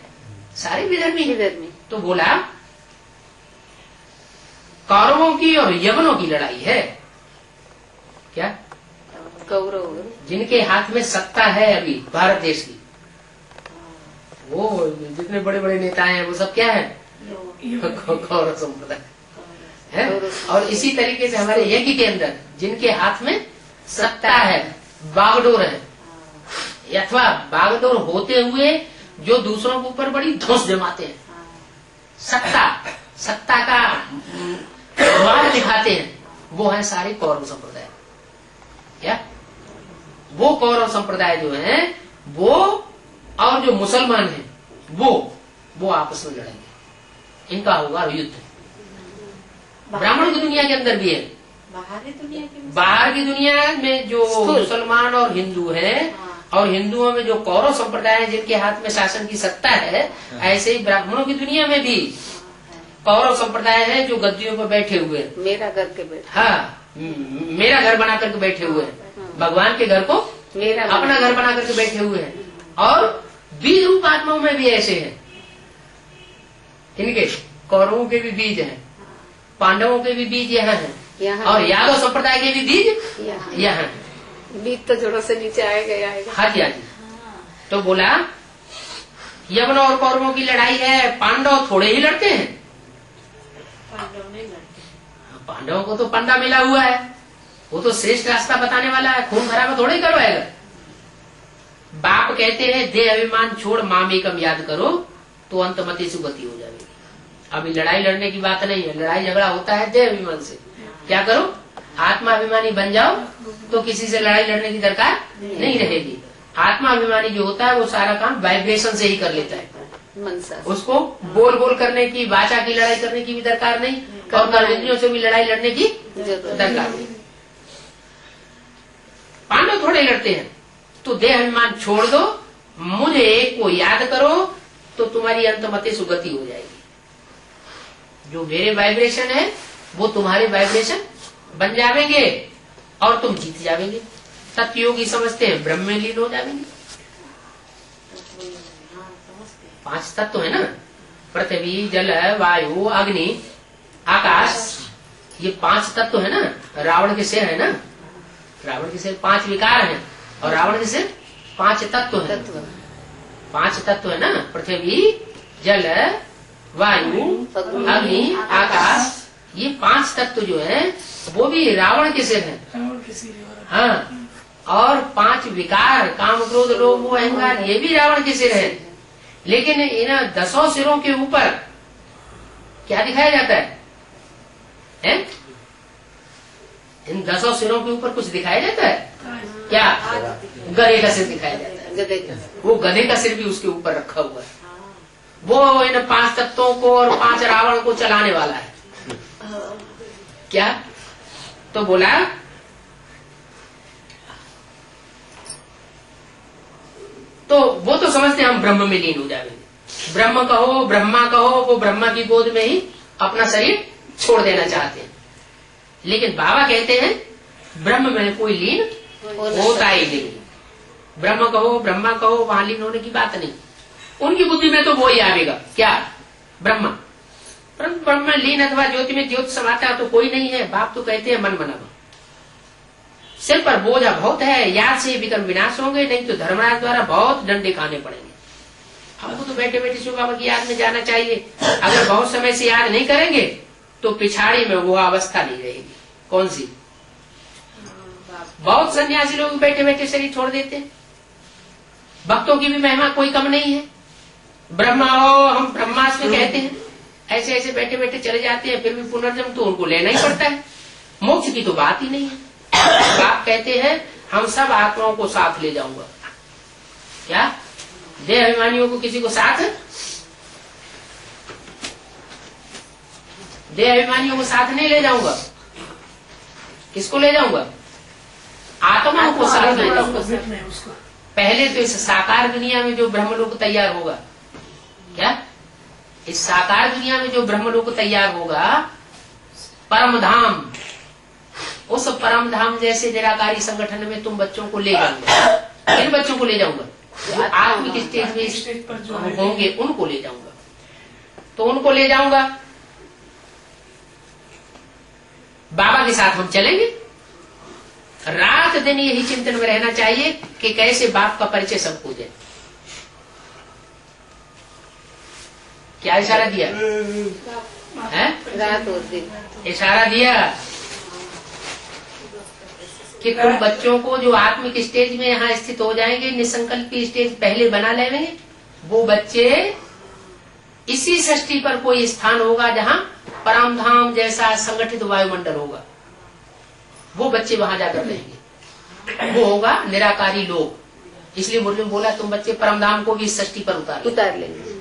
[SPEAKER 1] सारे विधर्मी है।
[SPEAKER 2] विधर्मी।
[SPEAKER 1] तो बोला कौरवों की और यवनों की लड़ाई है। क्या?
[SPEAKER 2] कौरव
[SPEAKER 1] जिनके हाथ में सत्ता है अभी भारत देश की, वो जितने बड़े बड़े नेता हैं वो सब क्या है? कौरव संप्रदाय है। और इसी तरीके से हमारे यज्ञ के अंदर जिनके हाथ में सत्ता है, बागडोर है, अथवा बागडोर होते हुए जो दूसरों के ऊपर बड़ी धौंस जमाते हैं, सत्ता का मार्ग दिखाते हैं, वो है सारे कौरव संप्रदाय। क्या? वो कौरव संप्रदाय जो है वो, और जो मुसलमान हैं वो आपस में लड़ेंगे, इनका होगा युद्ध। ब्राह्मण की दुनिया के अंदर भी है, बाहर की दुनिया में जो मुसलमान और हिंदू हैं, और हिंदुओं में जो कौरव संप्रदाय है जिनके हाथ में शासन की सत्ता है, ऐसे ही ब्राह्मणों की दुनिया में भी कौरव संप्रदाय है जो गद्दियों पर बैठे हुए हैं।
[SPEAKER 2] मेरा घर के बैठे,
[SPEAKER 1] हाँ, मेरा घर बना करके बैठे हुए हैं, भगवान के घर को
[SPEAKER 2] मेरा
[SPEAKER 1] अपना घर बना करके बैठे हुए हैं। और बीज रूप आत्माओं में भी ऐसे हैं, इनके कौरवों के भी बीज हैं, पांडवों के भी बीज यहाँ हैं,
[SPEAKER 2] यहाँ
[SPEAKER 1] और यादव संप्रदाय के भी बीज यहाँ हैं।
[SPEAKER 2] बीज तो जोड़ों से नीचे आएगा आएगा।
[SPEAKER 1] हाँ जी, हाँ जी। तो बोला यवन और कौरवों की लड़ाई है, पांडव थोड़े ही लड़ते हैं। पांडवों को तो पंडा मिला हुआ है, वो तो श्रेष्ठ रास्ता बताने वाला है, खून खराबा थोड़े ही करवाएगा। बाप कहते हैं दे अभिमान छोड़ मामेकम याद करो तो अंतमति सुगति हो जाएगी। अभी लड़ाई लड़ने की बात नहीं है, लड़ाई झगड़ा होता है दे अभिमान से। क्या करो? आत्माभिमानी बन जाओ तो किसी से लड़ाई लड़ने की दरकार नहीं रहेगी। आत्माभिमानी जो होता है वो सारा काम वाइब्रेशन से ही कर लेता है,
[SPEAKER 2] मनसा
[SPEAKER 1] उसको बोल बोल करने की, वाचा की लड़ाई करने की भी दरकार नहीं, और कर्मेंद्रियों से भी लड़ाई लड़ने की दरकार नहीं। पांडव थोड़े लड़ते हैं, तो देह अभिमान छोड़ दो, मुझे एक को याद करो तो तुम्हारी अंतमति सुगति हो जाएगी। जो मेरे वाइब्रेशन है वो तुम्हारे वाइब्रेशन बन जावेंगे और तुम जीत जावेंगे। तत्व योगी समझते हैं ब्रह्म में लीन हो जावेंगे। 5 तत्व है ना, पृथ्वी, जल, वायु, अग्नि, आकाश, ये 5 तत्व है ना। रावण के सिर है ना, रावण के सिर 5 विकार हैं, और रावण के सिर 5 तत्व है। 5 तत्व है ना, पृथ्वी, जल, वायु, अग्नि, आकाश, ये 5 तत्व जो है वो भी रावण के सिर है।
[SPEAKER 3] रावण के सिर है।
[SPEAKER 1] हाँ, और 5 विकार, काम, क्रोध, लोभ, मोह, अहंकार, ये भी रावण के सिर है। लेकिन इन 10 सिरों के ऊपर क्या दिखाया जाता है? इन 10 सिरों के ऊपर कुछ दिखाया जाता है क्या? गधे का सिर दिखाया जाता है।
[SPEAKER 2] गधे का,
[SPEAKER 1] वो गधे का सिर भी उसके ऊपर रखा हुआ है। वो इन 5 तत्वों को और 5 रावण को चलाने वाला है। क्या? तो बोला तो वो तो समझते हैं हम ब्रह्म में लीन हो जाएंगे। ब्रह्म कहो, ब्रह्मा कहो, वो ब्रह्मा की गोद में ही अपना शरीर छोड़ देना चाहते हैं। लेकिन बाबा कहते हैं ब्रह्म में कोई लीन होता ही नहीं। ब्रह्म कहो ब्रह्मा कहो, वहां लीन होने की बात नहीं। उनकी बुद्धि में तो वो ही आएगा, क्या? ब्रह्मा। परंतु ब्रह्म में लीन अथवा ज्योति में ज्योति समाता तो कोई नहीं है। बाप तो कहते हैं मन बना। सिर पर बोझा बहुत है, याद से विकर्म विनाश होंगे, नहीं तो धर्मराज द्वारा बहुत डंडे खाने पड़ेंगे। हमको तो बैठे बैठे शिव बाबा की याद में जाना चाहिए। अगर बहुत समय से याद नहीं करेंगे तो पिछाड़ी में वो अवस्था नहीं रहेगी। कौन सी? बहुत सन्यासी लोग बैठे बैठे शरीर छोड़ देते हैं। भक्तों की भी महिमा कोई कम नहीं है। ब्रह्मा हो, हम ब्रह्मास्त्र कहते हैं, ऐसे ऐसे बैठे बैठे चले जाते हैं। फिर भी पुनर्जन्म तो उनको लेना ही पड़ता है। मोक्ष की तो बात ही नहीं है। बाप कहते हैं हम सब आत्माओं को साथ ले जाऊंगा। क्या देह अभिमानियों को किसी को साथ? देह अभिमानियों को साथ नहीं ले जाऊंगा। किसको ले जाऊंगा? आत्माओं को साथ ले जाऊंगा। पहले तो इस साकार दुनिया में जो ब्रह्मलोक तैयार होगा, क्या इस साकार दुनिया में जो ब्रह्मलोक तैयार होगा, परम धाम, उस परम धाम जैसे निराकारी संगठन में तुम बच्चों को ले जाऊंगा। इन बच्चों को ले जाऊंगा जो आत्मिक स्टेज में होंगे, उनको ले जाऊंगा। तो उनको ले जाऊंगा, बाबा के साथ हम चलेंगे। रात दिन यही चिंतन में रहना चाहिए कि कैसे बाप का परिचय सबको जाए। क्या इशारा दिया है?
[SPEAKER 2] रात और दिन
[SPEAKER 1] इशारा दिया कि तुम बच्चों को जो आत्मिक स्टेज में यहाँ स्थित हो जाएंगे, निसंकल्प की स्टेज पहले बना लेंगे, वो बच्चे इसी सृष्टि पर कोई स्थान होगा जहाँ परमधाम जैसा संगठित वायुमंडल होगा, वो बच्चे वहां जाकर रहेंगे। वो होगा निराकारी लोग। इसलिए मुरली में बोला तुम बच्चे परमधाम को भी इस सृष्टि पर उतार लेंगे।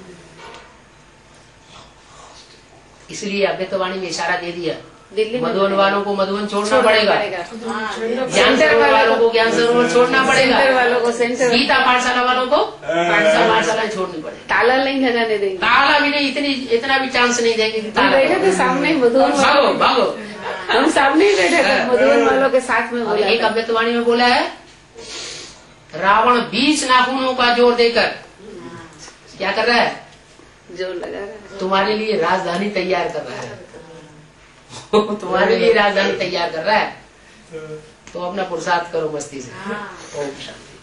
[SPEAKER 1] इसलिए अव्यक्तवाणी में इशारा दे दिया, मधुबन वालों को मधुबन छोड़ना पड़ेगा, ज्ञान सरोवर वालों को ज्ञान सरोवर छोड़ना पड़ेगा,
[SPEAKER 2] वालों को सेंटर,
[SPEAKER 1] गीता पाठशाला वालों को पाठशाला छोड़नी पड़ेगी।
[SPEAKER 2] ताला नहीं लगाने देंगे,
[SPEAKER 1] ताला भी नहीं, इतना भी चांस नहीं देंगे।
[SPEAKER 2] बैठे थे सामने मधुबन,
[SPEAKER 1] भागो
[SPEAKER 2] हम सामने ही बैठे थे मधुबन वालों के साथ में।
[SPEAKER 1] और एक अव्यक्तवाणी में बोला है, रावण 20 नाखूनों का जोर देकर क्या कर रहा है?
[SPEAKER 2] जोर लगा रहा है,
[SPEAKER 1] तुम्हारे लिए राजधानी तैयार कर रहा है। तुम्हारे लिए राजधानी तैयार कर रहा है। तो अपना पुरुषार्थ करो मस्ती से। ओम शांति।